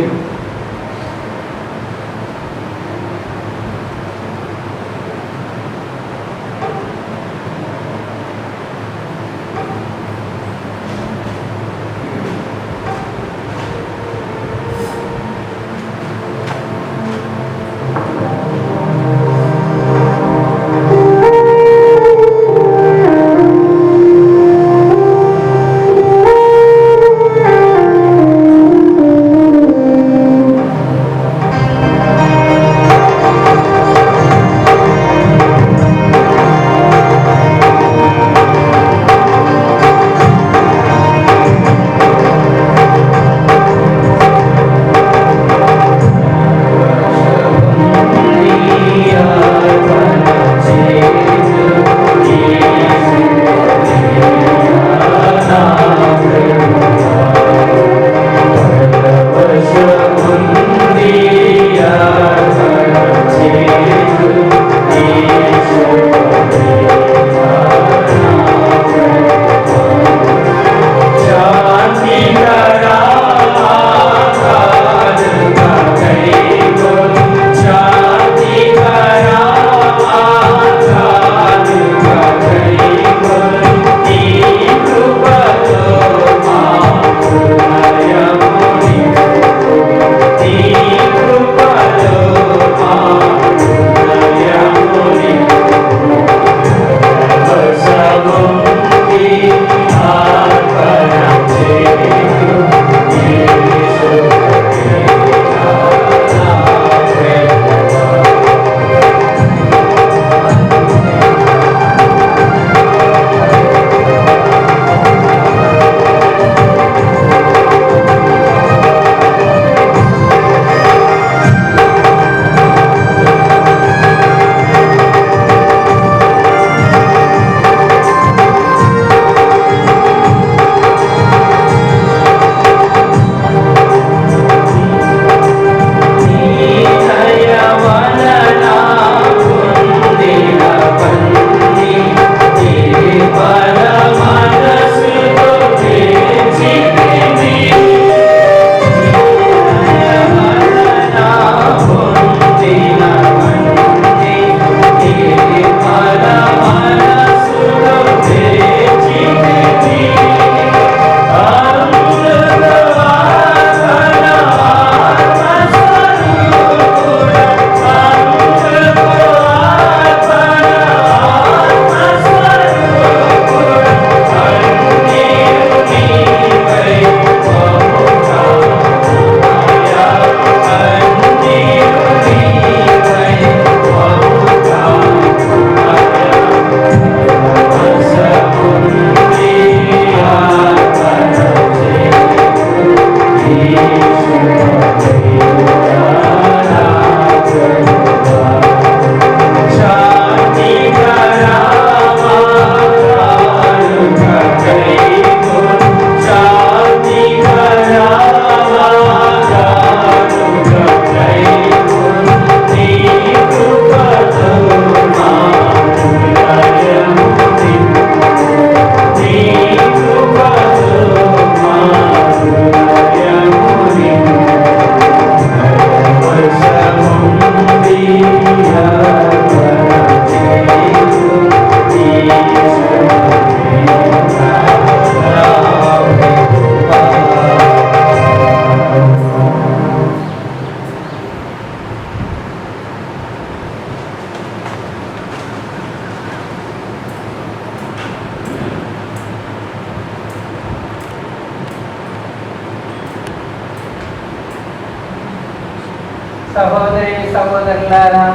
సహోదరి సహోదరులారా,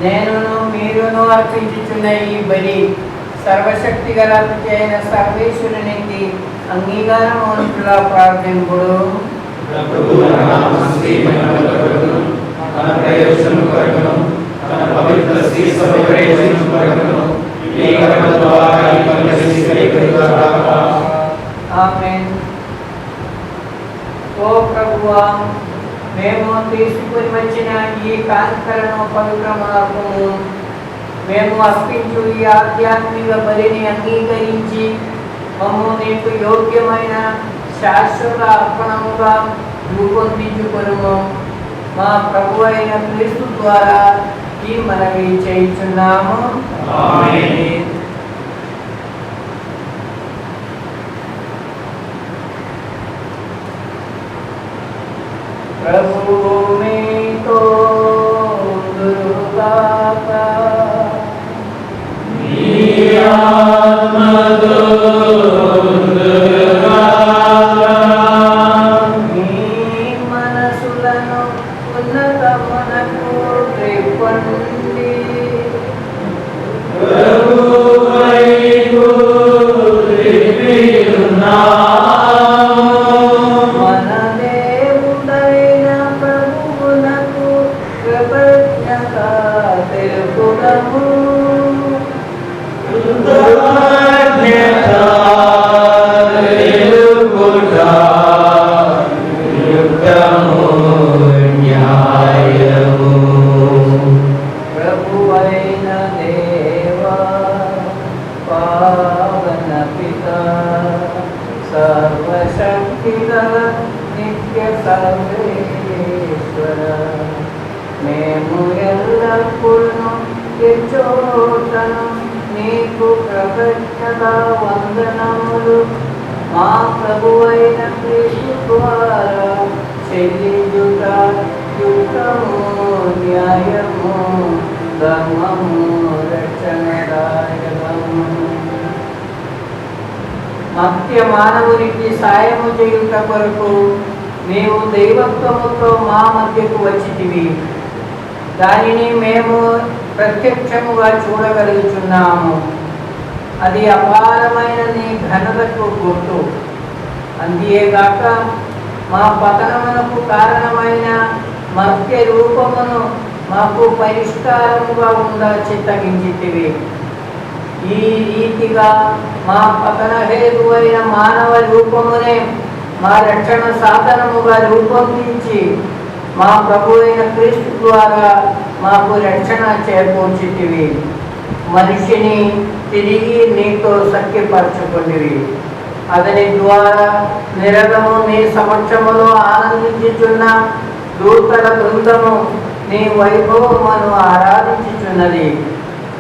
నేనును మీరును అర్పించుచున్న ఈ బలి సర్వశక్తి గల అయిన సర్వేశ్వరునికి అంగీకారముగా ప్రార్థింపుడు. ఆమేన్. ఓ ప్రభువా, మేము తీసుకుని వచ్చిన ఈ కానుకలను పవిత్రమార్గము మేము అర్పించు ఈ ఆధ్యాత్మిక బలిని అంగీకరించి మమ్ము నీకు యోగ్యమైన శాశ్వత అర్పణముగా రూపొందించుకొనుము. మా ప్రభు అయిన క్రీస్తు ద్వారా ఈ మనవి చేయుచున్నాము. ఆమేన్. ప్రభువు మీతో ఉండుగాక. మీ మనసులను ఉన్నతమునకు త్రిప్పండి. మన దేవుడైన ప్రభువునకు కృతజ్ఞత తెలుపుదము. ప్రభువైన దేవా, పావన పితా, సర్వశక్తిగల నిత్య సర్వేశ్వర, మేము ఎల్లప్పుడూ ఎచ్చోటను నీకు కృతజ్ఞత వందనములు మా ప్రభువైన క్రీస్తు ద్వారా చెల్లించుట యుక్తము, న్యాయము, ధర్మము, రక్షణదాయకము. మత్య మానవునికి సాయము చేయుట కొరకు నీవు దైవత్వముతో మా మధ్యకు వచ్చితివి. దానిని మేము ప్రత్యక్షముగా చూడగలుగుతున్నాము. అది అపారమైన నీ ఘనతకు గుర్తు. అంతేగాక మా పతనమునకు కారణమైన మత్య రూపమును మాకు పరిష్కారముగా ఉండా చిత్తగించితివి. ఈ రీతిగా మా పతన హేతువైన మానవ రూపమునే మా రక్షణ సాధనముగా రూపొందించి మా ప్రభు అయిన క్రీస్తు ద్వారా మాకు రక్షణ చేకూర్చితివి. మనిషిని తిరిగి నీతో సఖ్యపరచుకునివి. అతని ద్వారా నిరతము నీ సమక్షములో ఆనందించుచున్న దూతల బృందము నీ వైభవమును ఆరాధించుచున్నది.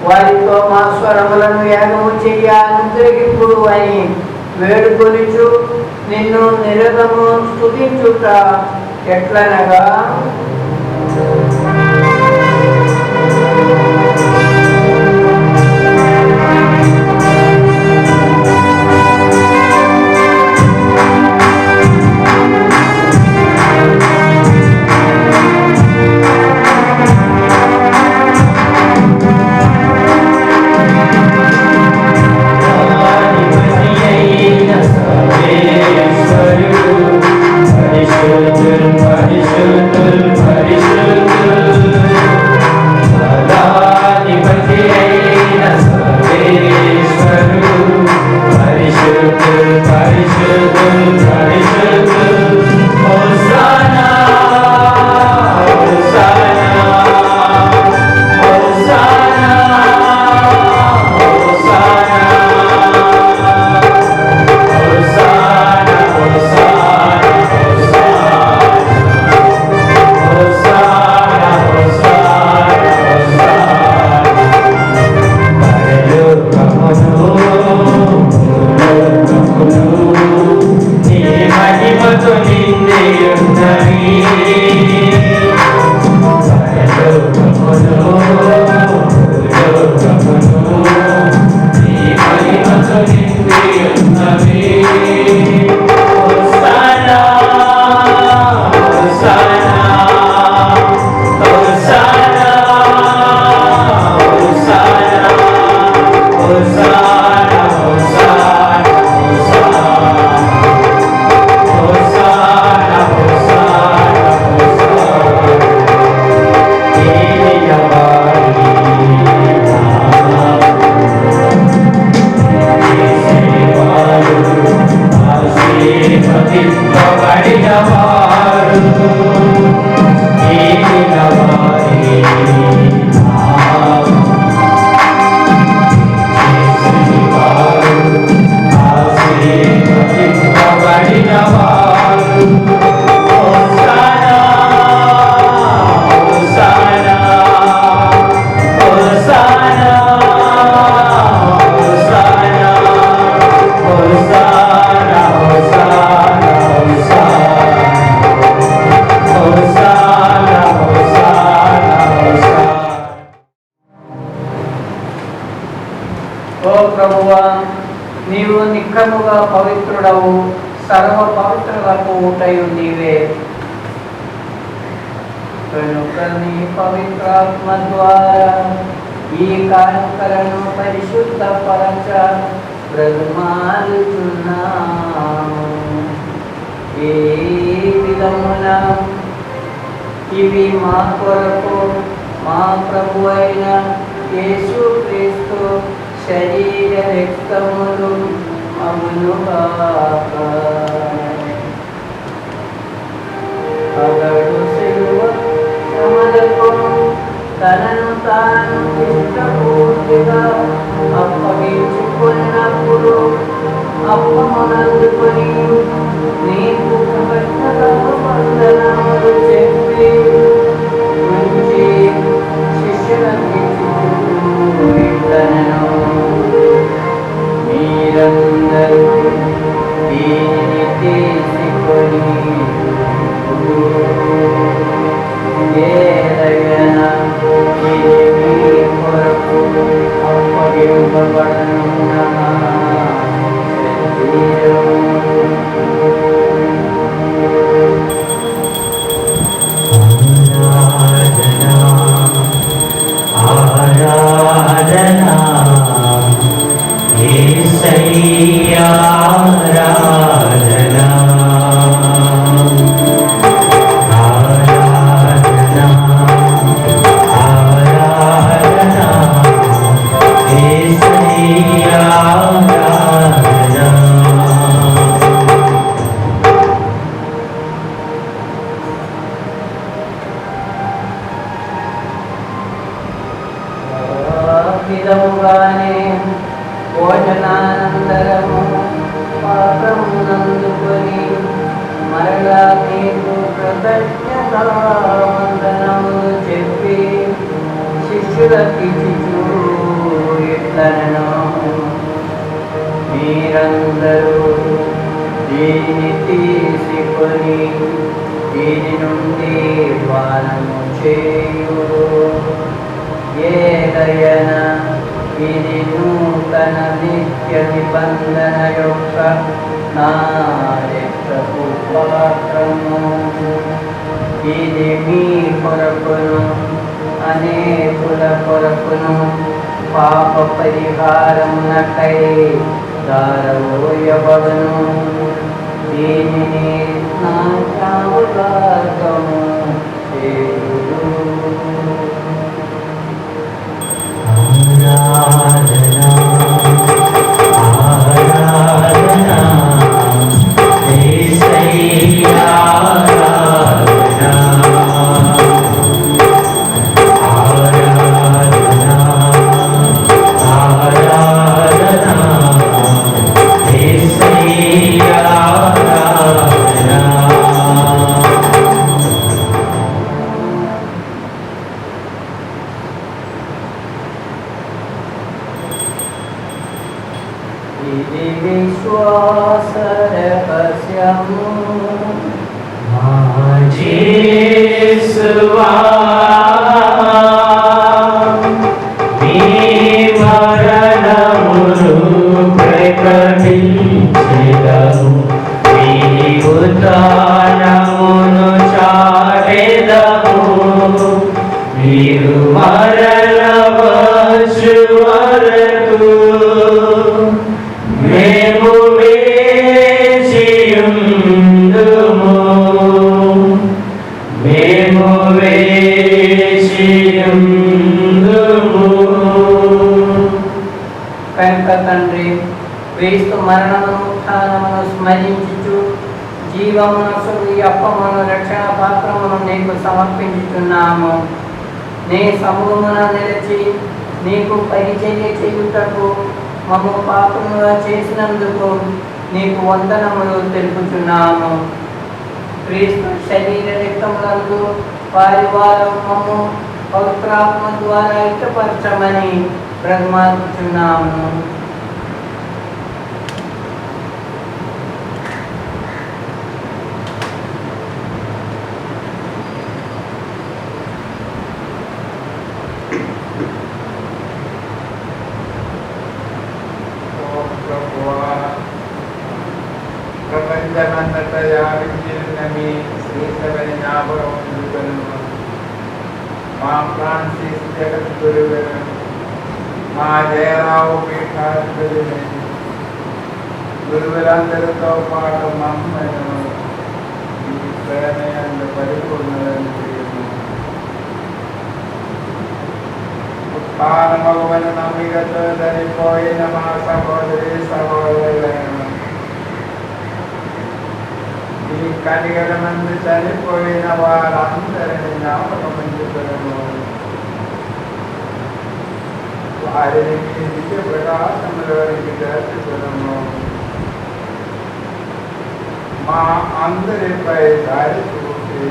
వారితో మా స్వరములను యాగము చెయ్య అనుగ్రహింపుడు అని వేడుకొనుచు నిన్ను నిరతము స్తుతించుట ఎట్లనగా, వారు ఏలిన వారి నామము చేసిన వారు ఆశీర్వదింపబడిన వారు హోసన్నా హోసన్నా హోసన్నా హోసన్నా హోసన్నా హోసన్నా హోసన్నా హోసన్నా. ఓ ప్రభువా, నీవు నిక్కముగా పవిత్రుడవు, సర్వ పవిత్రులకు ఊటయు నీవే. కనుక నీ పవిత్రాత్మ ద్వారా ఈ కానుకలను పరిశుద్ధపరచ బ్రహ్మాలుచున్నాము. ఈ విధమున ఇవి మా కొరకు మా ప్రభు అయిన యేసుక్రీస్తు శరీర రక్తములు అగునుగాక. అతడు శిలువ శ్రమలకు తనను తాను ఇష్టపూర్తిగా అప్పగించుకున్నప్పుడు అప్పమునందుకొని నీకు వందనములు చెప్పి ఉంచి శిష్యులకి ఇట్లనెను, మీరందరూ దీనిని తీసుకొని ఏదైనా ఇది మీ కొరకు అప్పగింపబడనున్న శరీరము. ఆరాధనా యేసయ్యా ఆరాధనా ఆరాధనా ఆరాధనా యేసయ్యా ఆరాధనా. విధముగానే భోజనానంతరము పాత్రమునందుకొని మరలా నీకు కృతజ్ఞతావందనములు చెప్పి శిష్యులకిచ్చుచు ఇట్లనెను, మీరందరూ దీనిని తీసుకొని దీని నుండి పానము చేయుడు. ఏదైనా ఇది నూతన నిత్య నిబంధన యొక్క నా రక్తపు పాత్రము. ఇది మీ కొరకును అనేకుల కొరకును పాప పరిహారమునకై దారవోయబడును. దీనిని నా జ్ఞాపకార్థము చేయుడు. ఆరాధనా ఆరాధనా యేసయ్యా ఆరాధనా ఆరాధనా ఆరాధనా యేసయ్యా ఆరాధనా. ఇది విశ్వాస రహస్యము, మా యేసువా నీ మరణమును ప్రకటించెదము, నీ ఉత్థానమును చాటెదము. మీరు మరల వచ్చు వరకు మేము వేచియుందుము, మేము వేచియుందుము. కనుక తండ్రి, క్రీస్తు మరణమును ఉత్థానమును స్మరించుచు జీవమునకు ఈ అప్పమును రక్షణ పాత్రమును నీకు సమర్పించుతున్నాము. నీ సమూహమున నిలిచి నీకు పరిచర్య చేయుటకు మమ్ము పాపముగా చేసినందుకు నీకు వందనములు తెలుపుతున్నాము. క్రీస్తు శరీర రక్తములందు వారి వారు మమ్ము పవిత్రాత్మ ద్వారా ఇష్టపరచమని బ్రహ్మాడుచున్నాము. ప్రపంచమంతటా వ్యాపించిన మీ శ్రేష్టమైన జ్ఞాపకం మా ఫ్రాన్సిస్ జగద్గురువులను మా జయరావు పీఠాధిపతిని గురువులందరితో పాటు మమ్మల్ని ఈ ప్రేమయంలో పరిపూర్ణలను ఉత్పాదమగువని నమ్మికతో చనిపోయిన మా సహోదరి సహోదరులను ఈ కనిగల మంది చనిపోయిన వారందరిని జ్ఞాపకముంచుకును. వారిని మీ నిత్య ప్రకాశంలోనికి చేర్చుకును. మా అందరిపై దారి చూపి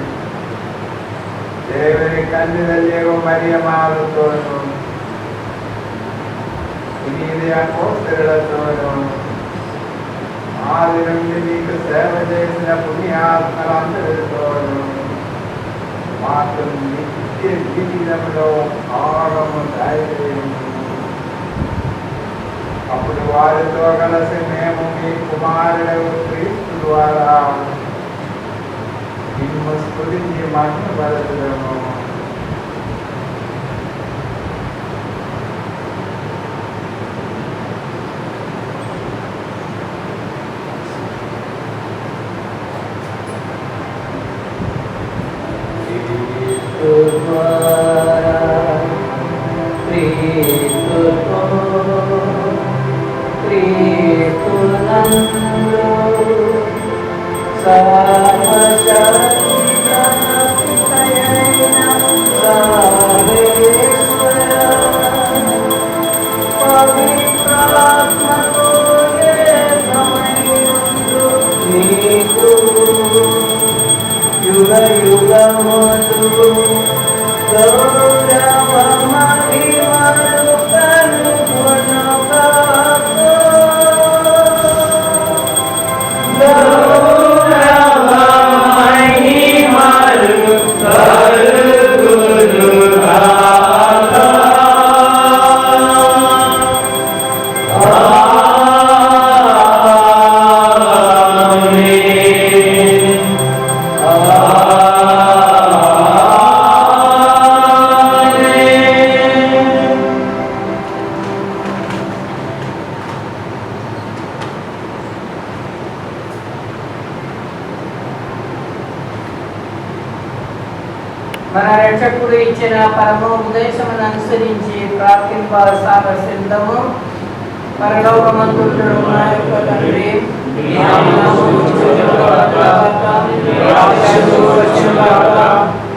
దేవుని కన్యదల్యవు మరియమాలతోనూ ఇది అపోస్తలులతోనూ ఆది నుండి మీకు సేవ చేసిన పుణ్యాత్మలందరితోనూ మాకు నిత్య జీవితంలో భాగము దయచేయండి. అప్పుడు వారితో కలిసి మేము మీ కుమారుడు క్రీస్తు ద్వారా నిన్ను స్తుతించి మహిమపరచుదము. మన రక్షకుడు ఇచ్చిన పరమోపదేశమును అనుసరించి ప్రార్థింప సాగసిద్ధము. పరలోకమందుండు మా యొక్క తండ్రి, నీ నామము పూజింపబడుగాక, నీ రాజ్యము వచ్చుగాక,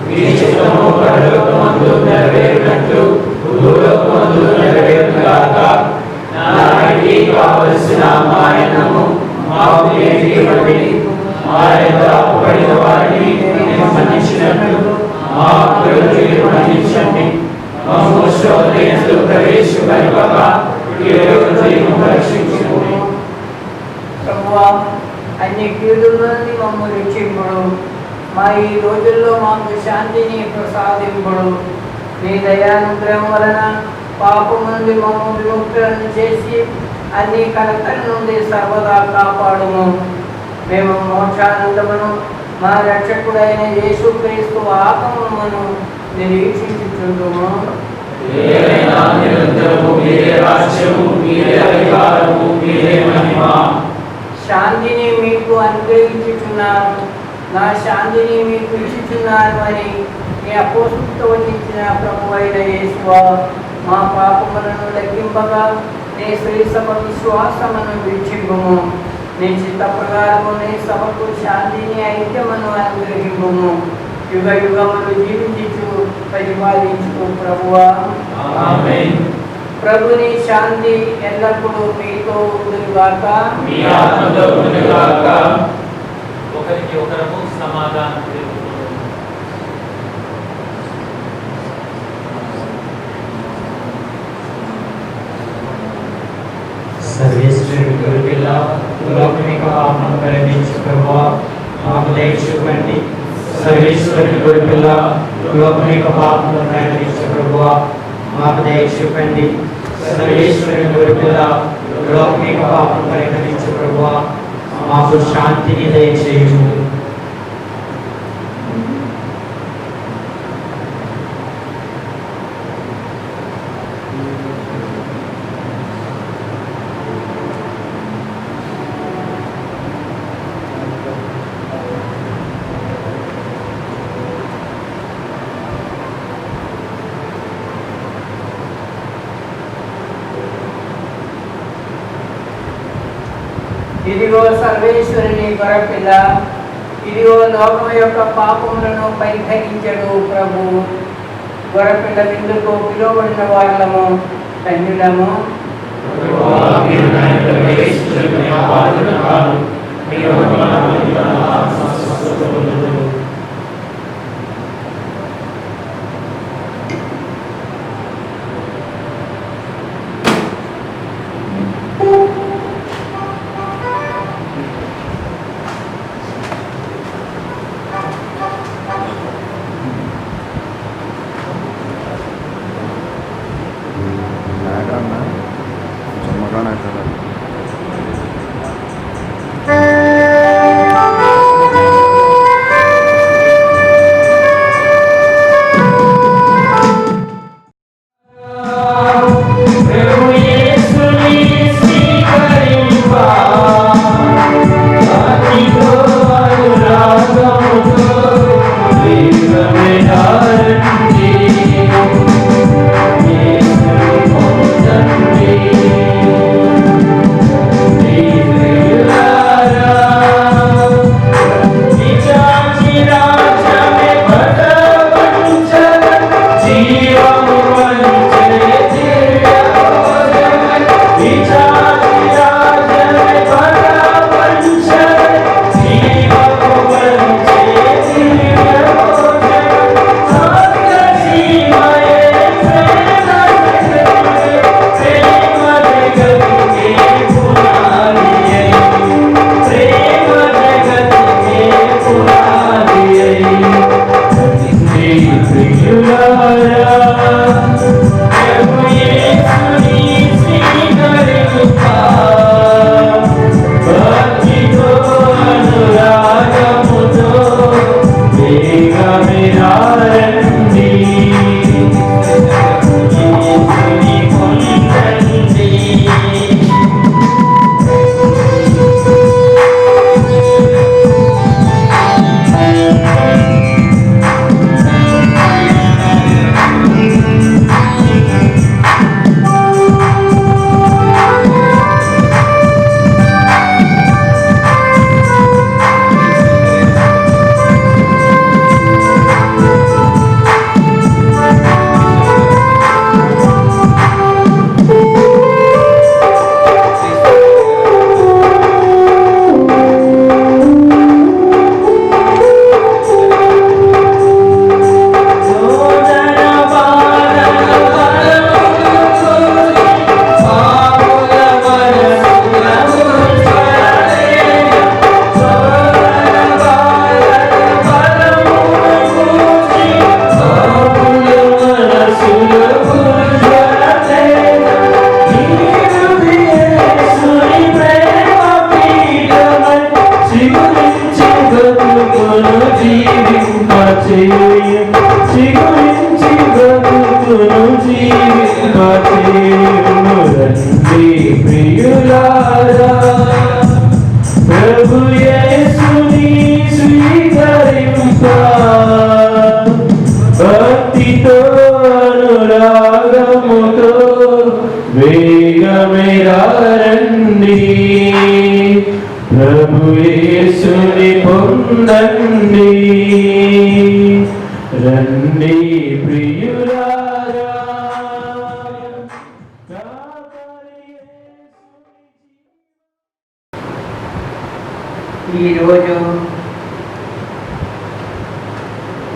నీ చిత్తము పరలోకమందు నెరవేరినట్లు భూలోకమందు నెరవేరుగాక. నానాటికి కావలసిన మా అన్నము మాకు నేటి ఇవ్వండి. మా యొక్క అప్పుబడిన వారిని మేము మన్నించినట్లు మా అప్పులను మన్నించండి. మమ్ము శోధనయందు ప్రవేశింపనివ్వక కీడును రక్షించుము. ప్రభువా, అన్ని కీడుల నుండి మమ్ము రక్షింపుడు. మా ఈ రోజుల్లో మాకు శాంతిని ప్రసాదింపుడు. నీ దయానుగ్రహం వలన పాపం నుండి మమ్ము విముక్తులను చేసి అన్ని కలతల నుండి సర్వదా కాపాడుము. మేము మోక్షానందమును మా రక్షకుడైన యేసుక్రీస్తు ఆగమమును నిరీక్షించుచుందుము. శాంతిని మీకు అనుగ్రహించుచున్నాను, నా శాంతిని మీకు ఇచ్చుచున్నాను అని నీ అపోస్తులతో వచించిన ప్రభువైన యేసువా, మా పాపములను లెక్కింపగా నీ శ్రీ సభ విశ్వాసమును వీక్షింపుము. నీ చిత్త ప్రకారము నీ సభకు శాంతిని ఐక్యమును అనుగ్రహింపుము. యుగ యుగములు జీవించు పరిపాలించు ప్రభువా. ఆమేన్. ప్రభుని శాంతి ఎల్లప్పుడూ మీతో ఉండుగాక. మీ ఆత్మతో ఉండుగాక. ఒకరికి ఒకరము సమాధానం తెలుపుకుందాం. సర్వేశ్వరుడు గురుపిల్ల లోకమిక పాపం కలిగించు ప్రభువా మాకు దయ చూపండి. సర్వేశ్వరుడు గురుపిల్ల లోకమిక పాపం కలిగించు ప్రభువా మాకు దయ చూపండి. సర్వేశ్వరుడు గురుపిల్ల లోకమిక పాపం పరిహరించు ప్రభువా మాకు శాంతిని దయచేయు. ఇదిగో సర్వేశ్వరుని గొర్రెపిల్ల, ఇదిగో లోకం యొక్క పాపములను పరిహరించడు ప్రభు. గొర్రెపిల్ల విందుకు పిలువబడిన వాళ్ళము ధన్యులము.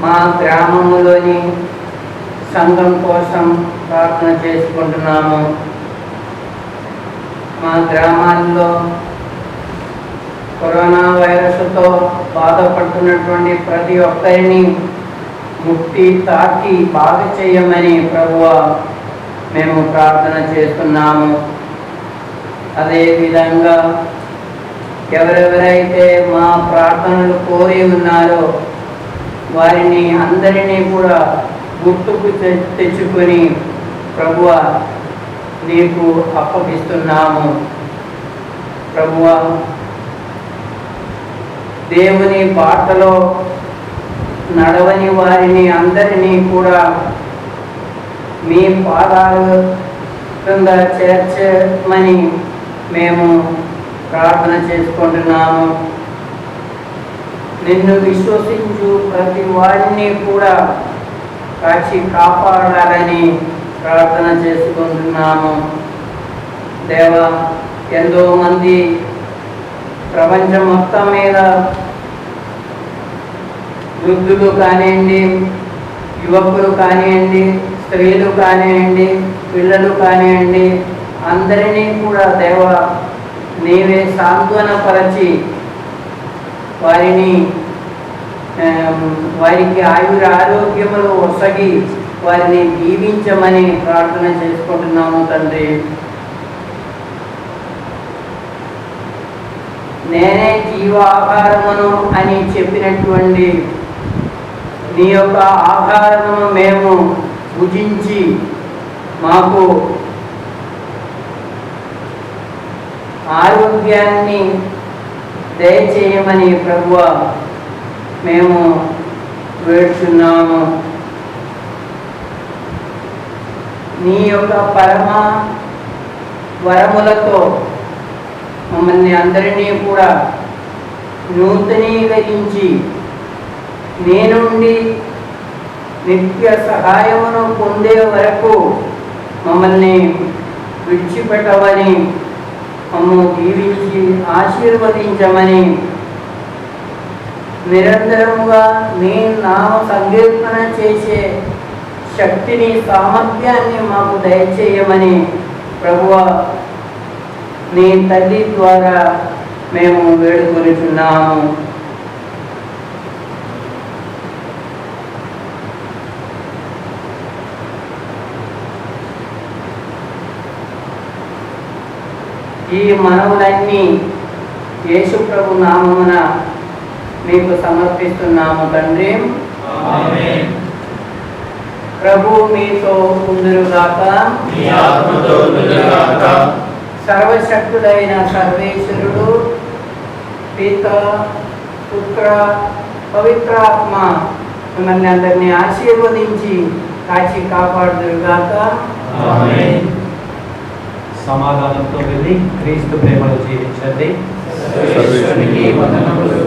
మా గ్రామములోని సంఘం కోసం ప్రార్థన చేసుకుంటున్నాము. మా గ్రామాల్లో కరోనా వైరస్తో బాధపడుతున్నటువంటి ప్రతి ఒక్కరిని ముక్తి తాకి బాగా చేయమని ప్రభువా మేము ప్రార్థన చేస్తున్నాము. అదేవిధంగా ఎవరెవరైతే మా ప్రార్థనలు కోరి ఉన్నారో వారిని అందరినీ కూడా గుర్తుకు తెచ్చుకొని ప్రభువా నీకు అప్పగిస్తున్నాము. ప్రభువా దేవుని బాటలో నడవని వారిని అందరినీ కూడా మీ పాదాల కింద చేర్చమని మేము ప్రార్థన చేసుకుంటున్నాము. నిన్ను విశ్వసించు ప్రతి వారిని కూడా కాచి కాపాడాలని ప్రార్థన చేసుకుంటున్నాము. దేవా, ఎంతోమంది ప్రపంచం మొత్తం మీద వృద్ధులు కానివ్వండి, యువకులు కానివ్వండి, స్త్రీలు కానివ్వండి, పిల్లలు కానివ్వండి, అందరినీ కూడా దేవా నీవే సాంత్వనపరచి వారికి ఆరోగ్యములు ఒసగి వారిని దీవించమని ప్రార్థన చేసుకుంటున్నాము తండ్రి. నేనే జీవాహారమును అని చెప్పినటువంటి నీ యొక్క ఆహారమును మేము భుజించి మాకు ఆరోగ్యాన్ని దయచేయమని ప్రభువా మేము వేడుచున్నాము. నీ యొక్క పరమ వరములతో మమ్మల్ని అందరినీ కూడా నూతనీకరించి నీ నుండి నిత్య సహాయమును పొందే వరకు మమ్మల్ని విడిచిపెట్టవని మమ్ము దీవించి ఆశీర్వదించమని నిరంతరముగా నీ నామ సంకీర్తన చేసే శక్తిని సామర్థ్యాన్ని మాకు దయచేయమని ప్రభువా నీ తల్లి ద్వారా మేము వేడుకొనుచున్నాము. ఈ మనవులన్నీ యేసు ప్రభు నామమున మీకు సమర్పిస్తున్నాము తండ్రి. ఆమేన్. ప్రభు మీతో ఉందురుగాక. మీ ఆత్మతో ఉండుగాక. సర్వశక్తుడైన సర్వేశ్వరుడు పిత పుత్ర పవిత్రాత్మ మిమ్మల్ని అందరినీ ఆశీర్వదించి కాచి కాపాడుదురుగాక. ఆమేన్. సమాధానంతో వెళ్ళి క్రీస్తు ప్రేమలో జీవించండి. సర్వేశ్వరునికి వందనములు.